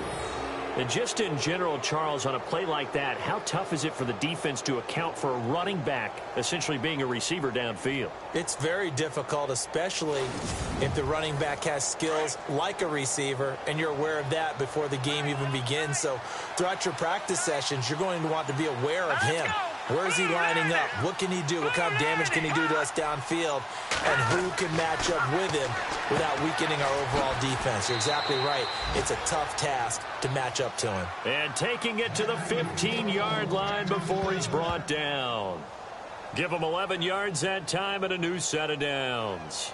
A: And just in general, Charles, on a play like that, how tough is it for the defense to account for a running back essentially being a receiver downfield?
B: It's very difficult, especially if the running back has skills like a receiver, and you're aware of that before the game even begins. So throughout your practice sessions, you're going to want to be aware of him. Where is he lining up? What can he do? What kind of damage can he do to us downfield? And who can match up with him without weakening our overall defense? You're exactly right. It's a tough task to match up to him.
A: And taking it to the 15-yard line before he's brought down. Give him 11 yards that time and a new set of downs.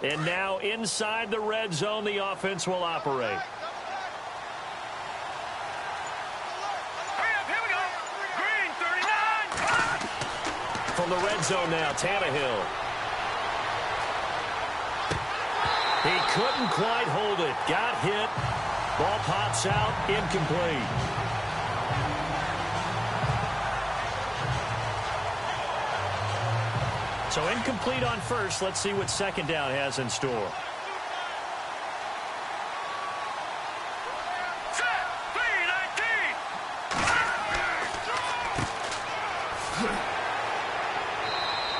A: And now inside the red zone, the offense will operate.
C: Here we go. Green, 39.
A: From the red zone now, Tannehill. He couldn't quite hold it. Got hit. Ball pops out. Incomplete. So incomplete on first. Let's see what second down has in store.
C: Set. 3-19.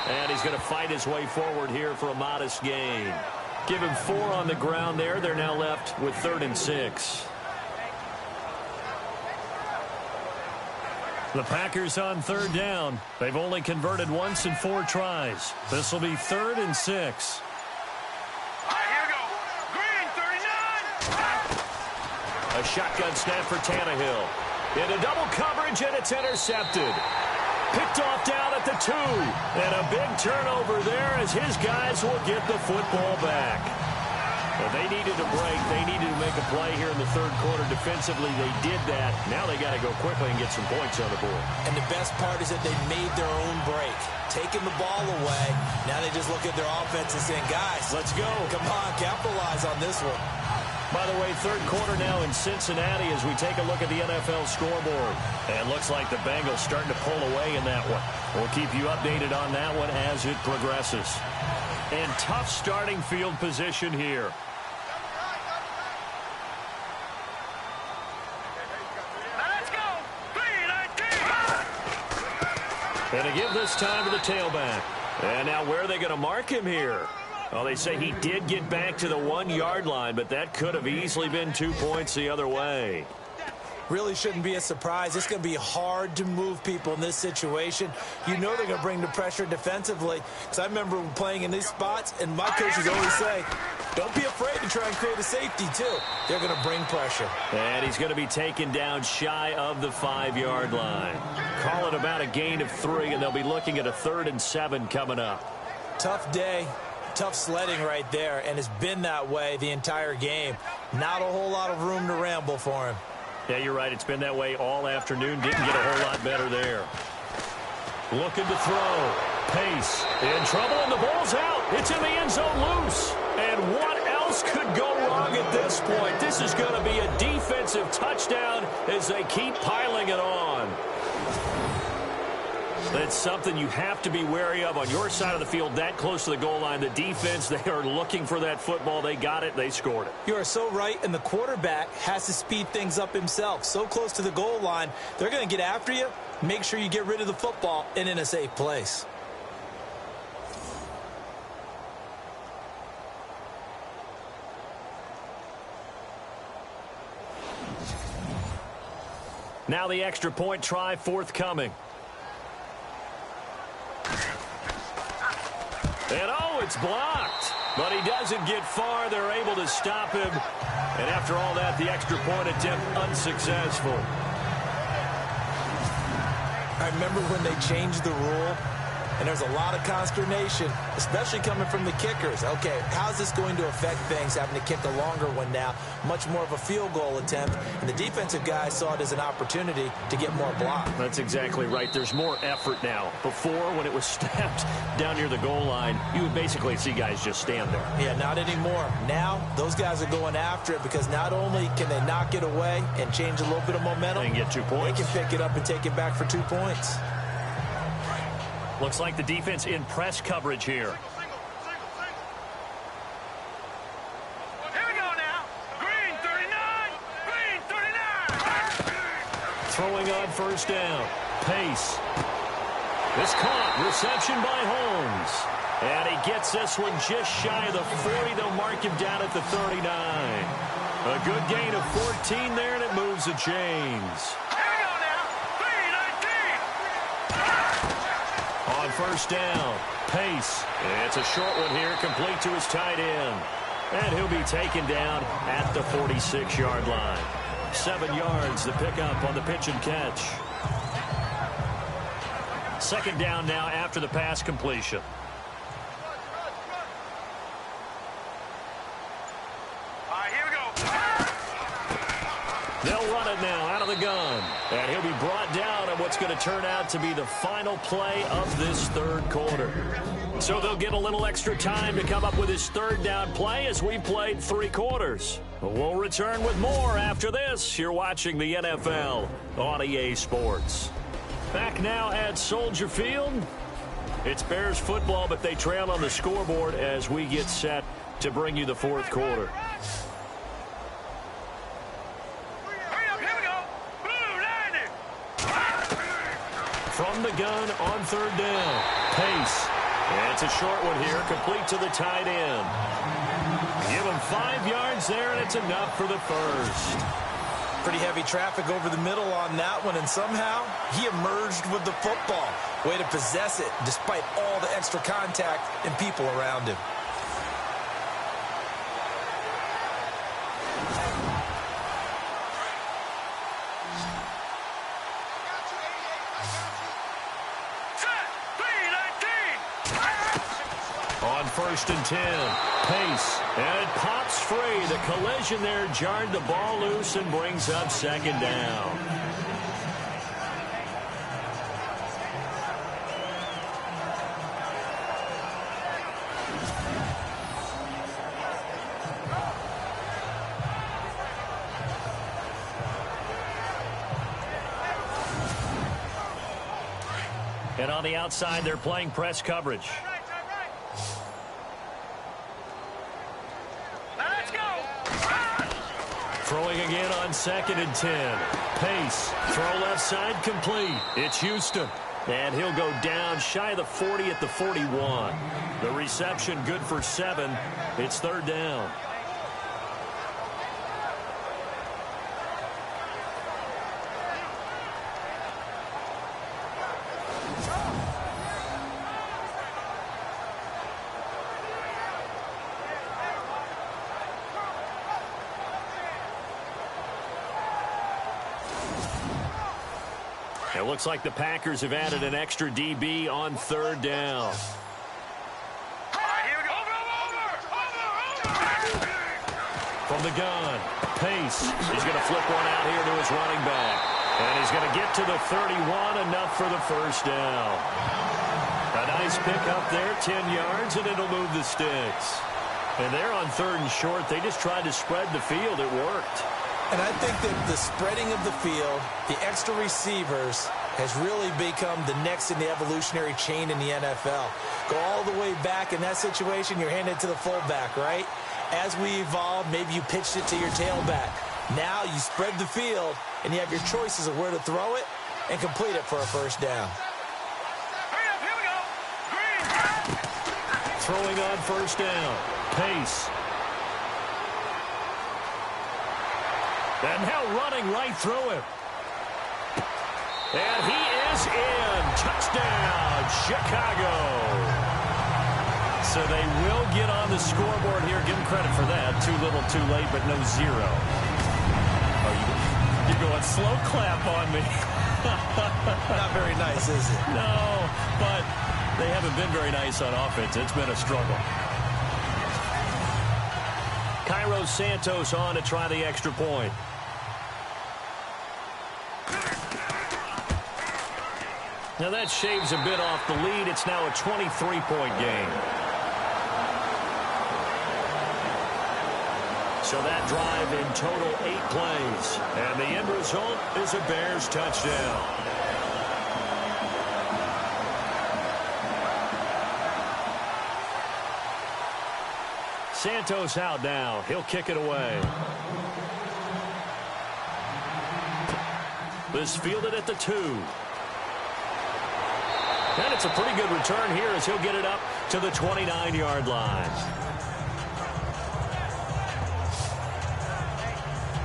A: And he's going to fight his way forward here for a modest gain. Give him 4 on the ground there. They're now left with 3rd and 6. The Packers on 3rd down. They've only converted once in 4 tries. This will be 3rd and 6.
C: Here we go. Green, 39.
A: A shotgun snap for Tannehill. Into double coverage, and it's intercepted. Picked off down at the 2. And a big turnover there as his guys will get the football back. Well, they needed a break. They needed to make a play here in the 3rd quarter. Defensively, they did that. Now they got to go quickly and get some points on the board.
B: And the best part is that they made their own break. Taking the ball away. Now they just look at their offense and saying, guys,
A: let's go.
B: Come on, capitalize on this one.
A: By the way, 3rd quarter now in Cincinnati as we take a look at the NFL scoreboard. And it looks like the Bengals starting to pull away in that one. We'll keep you updated on that one as it progresses. And tough starting field position here.
C: Let's go. 3-19.
A: And to give this time to the tailback. And now where are they going to mark him here? Well, they say he did get back to the 1-yard line, but that could have easily been 2 points the other way.
B: Really shouldn't be a surprise. It's going to be hard to move people in this situation. You know they're going to bring the pressure defensively. Because I remember playing in these spots, and my coaches always say, don't be afraid to try and create a safety, too. They're going to bring pressure.
A: And he's going to be taken down shy of the 5-yard line. Call it about a gain of 3, and they'll be looking at a 3rd and 7 coming up.
B: Tough day. Tough sledding right there, and it's been that way the entire game. Not a whole lot of room to ramble for him.
A: Yeah, you're right. It's been that way all afternoon. Didn't get a whole lot better there. Looking to throw. Pace in trouble, and the ball's out. It's in the end zone loose. And what else could go wrong at this point? This is going to be a defensive touchdown as they keep piling it on. That's something you have to be wary of on your side of the field, that close to the goal line. The defense, they are looking for that football. They got it. They scored it.
B: You are so right, and the quarterback has to speed things up himself. So close to the goal line, they're going to get after you. Make sure you get rid of the football and in a safe place.
A: Now the extra point try forthcoming. And oh, it's blocked. But he doesn't get far. They're able to stop him. And after all that, the extra point attempt unsuccessful.
B: I remember when they changed the rule, and there's a lot of consternation, especially coming from the kickers. Okay, how's this going to affect things, having to kick a longer one now? Much more of a field goal attempt, and the defensive guys saw it as an opportunity to get more block.
A: That's exactly right. There's more effort now. Before, when it was snapped down near the goal line, you would basically see guys just stand there.
B: Yeah, not anymore. Now, those guys are going after it because not only can they knock it away and change a little bit of momentum,
A: and get 2 points.
B: They can pick it up and take it back for 2 points.
A: Looks like the defense in press coverage here.
C: Here we go now. Green 39. Green 39.
A: Throwing on first down. Pace. This caught. Reception by Holmes. And he gets this one just shy of the 40. They'll mark him down at the 39. A good gain of 14 there, and it moves the chains. On first down, Pace. It's a short one here, complete to his tight end. And he'll be taken down at the 46-yard line. 7 yards, the pickup on the pitch and catch. Second down now after the pass completion. They'll run it now out of the gun. And he'll be brought down on what's going to turn out to be the final play of this third quarter. So they'll get a little extra time to come up with his third down play as we played 3 quarters. We'll return with more after this. You're watching the NFL on EA Sports. Back now at Soldier Field. It's Bears football, but they trail on the scoreboard as we get set to bring you the fourth quarter. From the gun on third down. Pace. And it's a short one here, complete to the tight end. Give him 5 yards there, and it's enough for the first.
B: Pretty heavy traffic over the middle on that one, and somehow he emerged with the football. Way to possess it despite all the extra contact and people around him.
A: First and 10. Pace. And it pops free. The collision there jarred the ball loose and brings up second down. And on the outside, they're playing press coverage. Throwing again on second and 10. Pace. Throw left side complete. It's Houston. And he'll go down shy of the 40 at the 41. The reception good for 7. It's third down. It looks like the Packers have added an extra DB on third down. From the gun, Pace. He's going to flip one out here to his running back. And he's going to get to the 31, enough for the first down. A nice pick up there, 10 yards, and it'll move the sticks. And they're on 3rd and short. They just tried to spread the field. It worked.
B: And I think that the spreading of the field, the extra receivers, has really become the next in the evolutionary chain in the NFL. Go all the way back in that situation, you're handed to the fullback, right? As we evolved, maybe you pitched it to your tailback. Now you spread the field, and you have your choices of where to throw it and complete it for a first down.
C: Hurry up, here we go. Green.
A: Throwing on first down. Pace. And now running right through him. And he is in. Touchdown, Chicago. So they will get on the scoreboard here. Give them credit for that. Too little, too late, but no zero. Oh, you're going slow clap on me.
B: Not very nice, is it?
A: No, but they haven't been very nice on offense. It's been a struggle. Cairo Santos on to try the extra point. Now that shaves a bit off the lead. It's now a 23-point game. So that drive in total 8 plays. And the end result is a Bears touchdown. Santos out now. He'll kick it away. This fielded at the 2. And it's a pretty good return here as he'll get it up to the 29-yard line.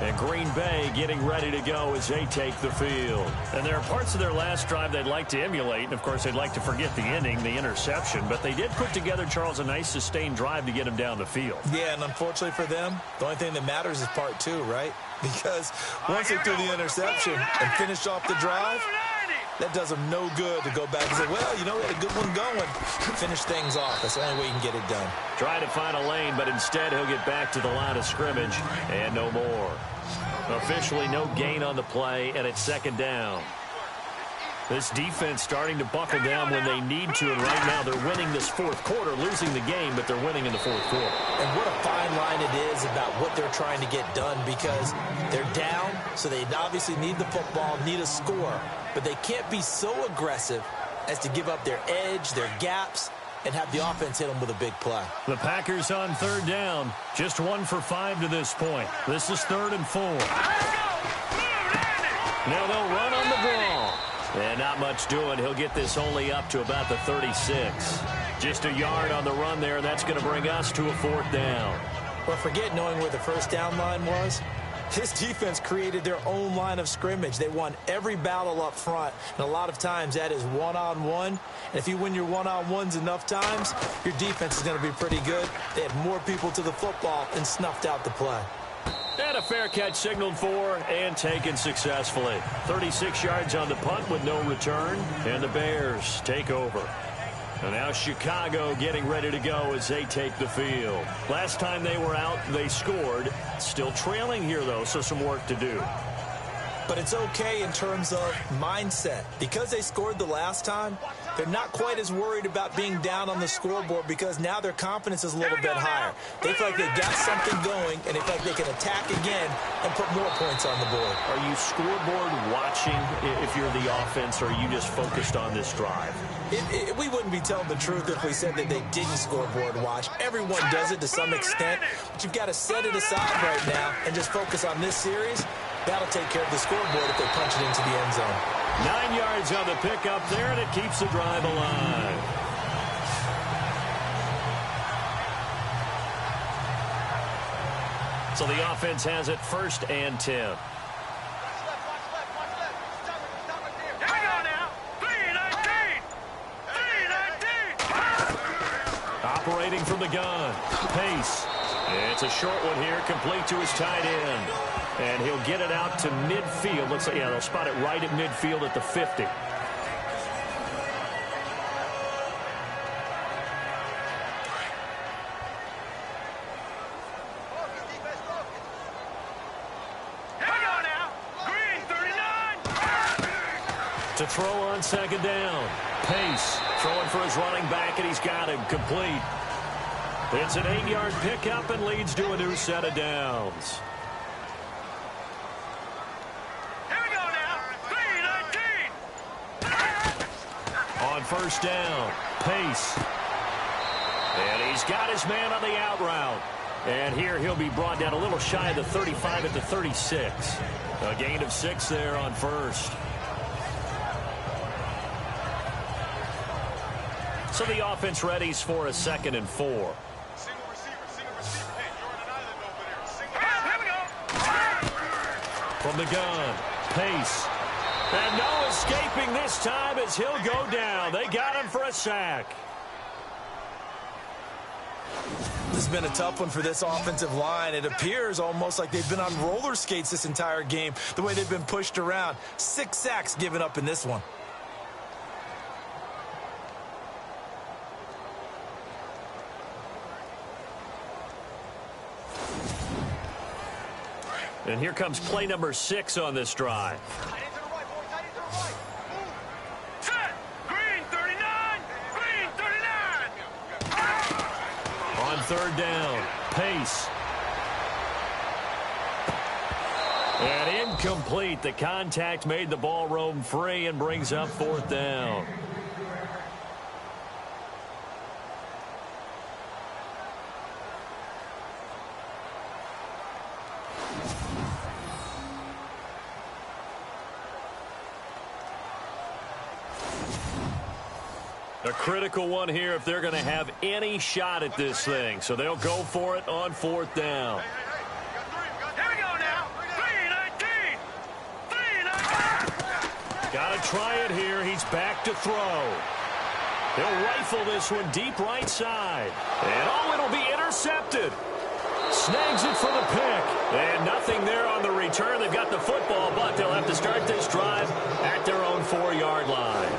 A: And Green Bay getting ready to go as they take the field. And there are parts of their last drive they'd like to emulate. And, of course, they'd like to forget the inning, the interception. But they did put together, Charles, a nice sustained drive to get him down the field.
B: Yeah, and unfortunately for them, the only thing that matters is part 2, right? Because once they threw the interception and finished off the drive, that does them no good to go back and say, well, you know, we had a good one going. Finish things off. That's the only way you can get it done.
A: Try to find a lane, but instead he'll get back to the line of scrimmage and no more. Officially no gain on the play, and it's 2nd down. This defense starting to buckle down when they need to, and right now they're winning this 4th quarter, losing the game, but they're winning in the 4th quarter.
B: And what a fine line it is about what they're trying to get done, because they're down, so they obviously need the football, need a score, but they can't be so aggressive as to give up their edge, their gaps, and have the offense hit them with a big play.
A: The Packers on 3rd down. Just 1 for 5 to this point. This is 3rd and 4. Now they'll run on the draw. And not much doing. He'll get this only up to about the 36. Just a yard on the run there, and that's going to bring us to a 4th down.
B: Well, forget knowing where the first down line was. This defense created their own line of scrimmage. They won every battle up front, and a lot of times that is one-on-one. And if you win your one-on-ones enough times, your defense is going to be pretty good. They had more people to the football and snuffed out the play.
A: And a fair catch signaled for and taken successfully. 36 yards on the punt with no return, and the Bears take over. And now Chicago getting ready to go as they take the field. Last time they were out, they scored. Still trailing here, though, so some work to do.
B: But it's okay in terms of mindset. Because they scored the last time, they're not quite as worried about being down on the scoreboard because now their confidence is a little bit higher. They feel like they got something going, and they feel like they can attack again and put more points on the board.
A: Are you scoreboard watching if you're the offense, or are you just focused on this drive?
B: We wouldn't be telling the truth if we said that they didn't scoreboard watch. Everyone does it to some extent, but you've got to set it aside right now and just focus on this series. That'll take care of the scoreboard if they punch it into the end zone.
A: 9 yards on the pickup there, and it keeps the drive alive. So the offense has it 1st and 10. Operating from the gun. Pace. It's a short one here, complete to his tight end. And he'll get it out to midfield. Looks like, yeah, they'll spot it right at midfield at the 50. To throw on 2nd down. Pace Throwing for his running back, and he's got him complete. It's an 8-yard pickup and leads to a new set of downs.
C: Here we go now. 3-19.
A: On first down, Pace. And he's got his man on the out route. And here he'll be brought down a little shy of the 35 at the 36. A gain of 6 there on first. So the offense readies for a 2nd and 4.
C: Single receiver. Hey, you're on an island over there. Here we go.
A: From the gun, Pace. And no escaping this time as he'll go down. They got him for a sack.
B: This has been a tough one for this offensive line. It appears almost like they've been on roller skates this entire game, the way they've been pushed around. 6 sacks given up in this one.
A: And here comes play number 6 on this drive.
C: Set. Green 39. Green 39.
A: On third down, Pace. And incomplete. The contact made the ball roam free and brings up 4th down. A critical one here if they're going to have any shot at this thing. So they'll go for it on 4th down.
C: Here we go now. 3-19. 3-19.
A: Got to try it here. He's back to throw. He'll rifle this one deep right side. And oh, it'll be intercepted. Snags it for the pick. And nothing there on the return. They've got the football, but they'll have to start this drive at their own 4-yard line.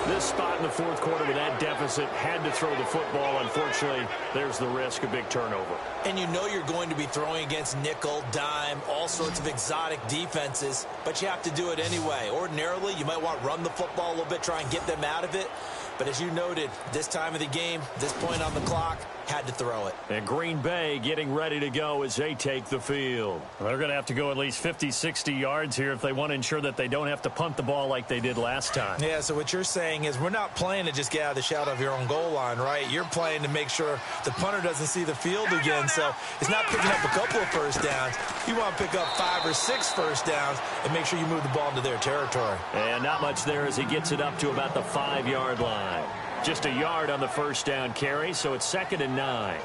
A: This spot in the 4th quarter with that deficit, had to throw the football. Unfortunately, there's the risk of big turnover.
B: And you know you're going to be throwing against nickel, dime, all sorts of exotic defenses, but you have to do it anyway. Ordinarily, you might want to run the football a little bit, try and get them out of it. But as you noted, this time of the game, this point on the clock, had to throw it.
A: And Green Bay getting ready to go as they take the field. They're going to have to go at least 50, 60 yards here if they want to ensure that they don't have to punt the ball like they did last time.
B: Yeah, so what you're saying is we're not playing to just get out of the shadow of your own goal line, right? You're playing to make sure the punter doesn't see the field again. So it's not picking up a couple of first downs. You want to pick up 5 or 6 first downs and make sure you move the ball into their territory.
A: And not much there as he gets it up to about the 5-yard line. Just a yard on the first down carry, so it's 2nd and 9.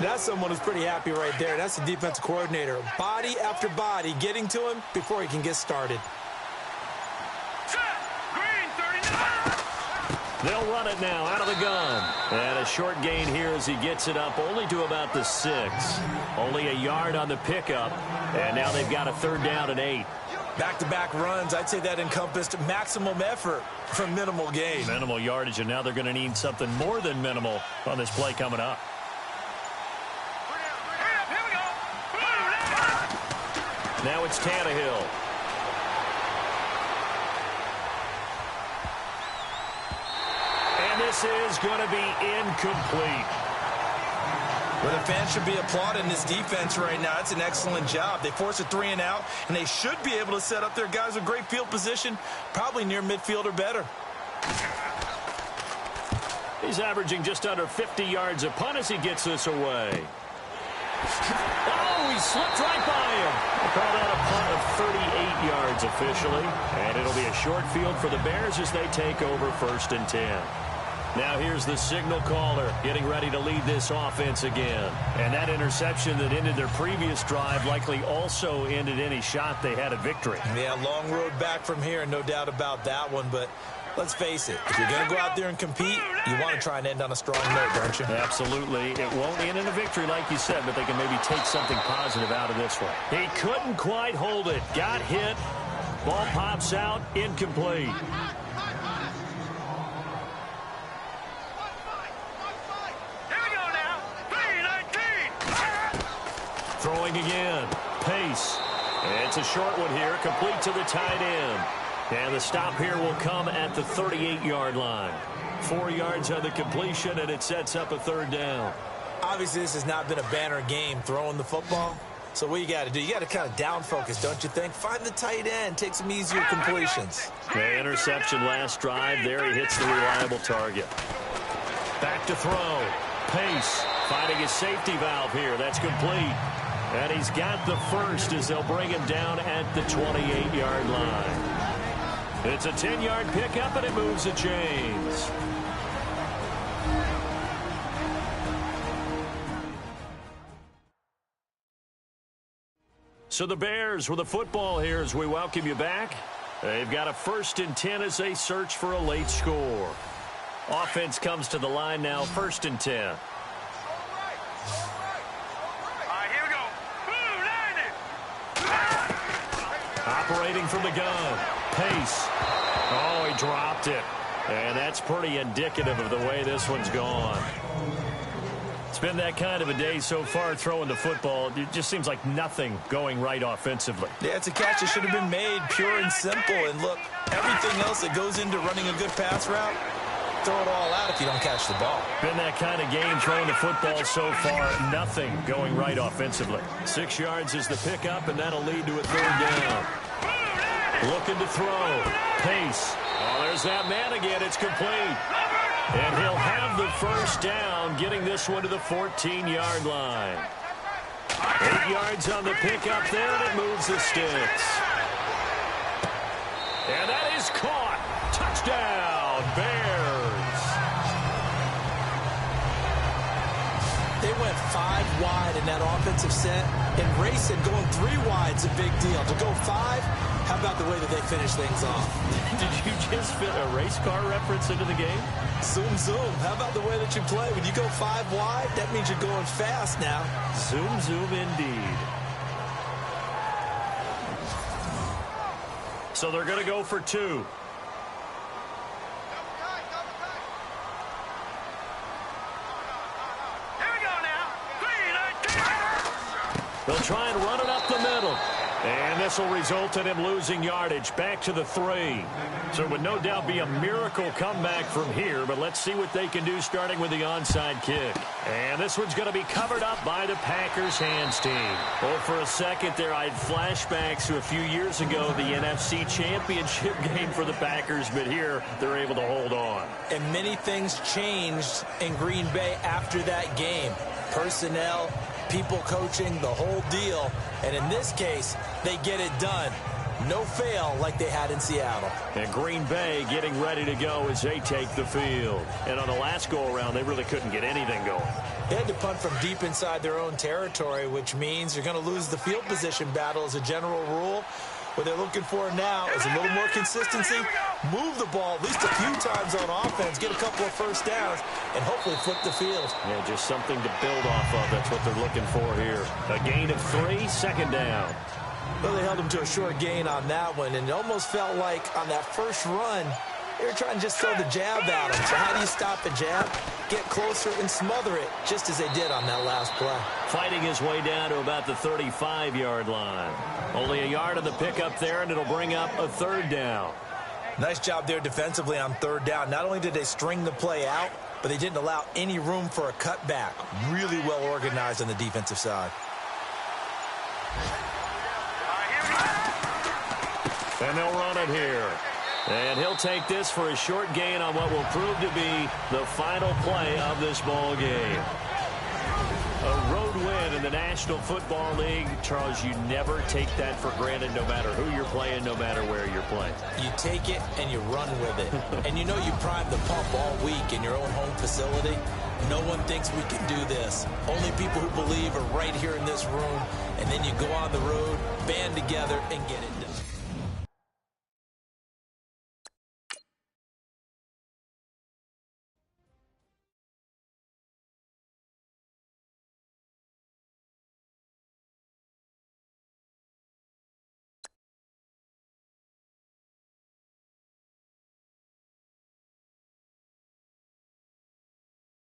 B: That's someone who's pretty happy right there. That's the defensive coordinator. Body after body getting to him before he can get started.
C: Set. Green 39.
A: They'll run it now out of the gun. And a short gain here as he gets it up only to about the 6. Only a yard on the pickup. And now they've got a 3rd down and 8.
B: Back-to-back runs, I'd say that encompassed maximum effort for minimal gain.
A: Minimal yardage, and now they're going to need something more than minimal on this play coming up.
C: Here we go.
A: Now it's Tannehill. And this is going to be incomplete.
B: Well, the fans should be applauding this defense right now. It's an excellent job. They force a 3 and out, and they should be able to set up their guys with great field position, probably near midfield or better.
A: He's averaging just under 50 yards a punt as he gets this away. Oh, he slipped right by him. They call that a punt of 38 yards officially. And it'll be a short field for the Bears as they take over 1st and 10. Now here's the signal caller getting ready to lead this offense again. And that interception that ended their previous drive likely also ended any shot they had at victory.
B: Yeah, long road back from here, no doubt about that one. But let's face it, if you're going to go out there and compete, you want to try and end on a strong note, don't you?
A: Absolutely. It won't end in a victory like you said, but they can maybe take something positive out of this one. He couldn't quite hold it. Got hit. Ball pops out. Incomplete. Throwing again. Pace. It's a short one here, complete to the tight end. And the stop here will come at the 38-yard line. 4 yards on the completion, and it sets up a third down.
B: Obviously, this has not been a banner game throwing the football. So what you got to do, you got to kind of down focus, don't you think? Find the tight end, take some easier completions.
A: The interception last drive there. He hits the reliable target. Back to throw. Pace finding his safety valve here. That's complete. And he's got the first as they'll bring him down at the 28-yard line. It's a 10-yard pickup, and it moves the chains. So the Bears with the football here as we welcome you back. They've got a 1st and 10 as they search for a late score. Offense comes to the line now, 1st and 10.
C: All right, here we go.
A: Operating from the gun. Pace. Oh, he dropped it. And that's pretty indicative of the way this one's gone. It's been that kind of a day so far throwing the football. It just seems like nothing going right offensively.
B: Yeah, it's a catch that should have been made, pure and simple. And look, everything else that goes into running a good pass route, throw it all out if you don't catch the ball.
A: Been that kind of game throwing the football so far. Nothing going right offensively. 6 yards is the pickup, and that'll lead to a third down. Looking to throw. Pace. Oh, there's that man again. It's complete. And he'll have the first down, getting this one to the 14-yard line. 8 yards on the pickup there, and it moves the sticks. And that is caught. Touchdown, Bears.
B: They went 5 wide in that offensive set, and racing going 3 wide's a big deal. To go 5, how about the way that they finish things off?
A: Did you just fit a race car reference into the game?
B: Zoom, zoom. How about the way that you play? When you go 5 wide, that means you're going fast now.
A: Zoom, zoom indeed. So they're going to go for 2. They'll try and run it up the middle. And this will result in him losing yardage back to the 3. So it would no doubt be a miracle comeback from here, but let's see what they can do starting with the onside kick. And this one's going to be covered up by the Packers hands team. Well, for a second there, I had flashbacks to a few years ago, the NFC Championship game for the Packers, but here they're able to hold on.
B: And many things changed in Green Bay after that game. Personnel, people coaching, the whole deal. And in this case, they get it done. No fail like they had in Seattle.
A: And Green Bay getting ready to go as they take the field. And on the last go-around, they really couldn't get anything going.
B: They had to punt from deep inside their own territory, which means you're going to lose the field position battle as a general rule. What they're looking for now is a little more consistency, move the ball at least a few times on offense, get a couple of first downs, and hopefully flip the field.
A: Yeah, just something to build off of. That's what they're looking for here. A gain of 3, 2nd down.
B: Well, they held him to a short gain on that one, and it almost felt like on that first run, they were trying to just throw the jab at him. So how do you stop the jab? Get closer and smother it, just as they did on that last play.
A: Fighting his way down to about the 35-yard line. Only a yard on the pickup there, and it'll bring up a third down.
B: Nice job there defensively on third down. Not only did they string the play out, but they didn't allow any room for a cutback. Really well organized on the defensive side.
A: And they'll run it here. And he'll take this for a short gain on what will prove to be the final play of this ball game. A road win in the National Football League. Charles, you never take that for granted no matter who you're playing, no matter where you're playing.
B: You take it and you run with it. And you know you prime the pump all week in your own home facility. No one thinks we can do this. Only people who believe are right here in this room. And then you go on the road, band together, and get it done.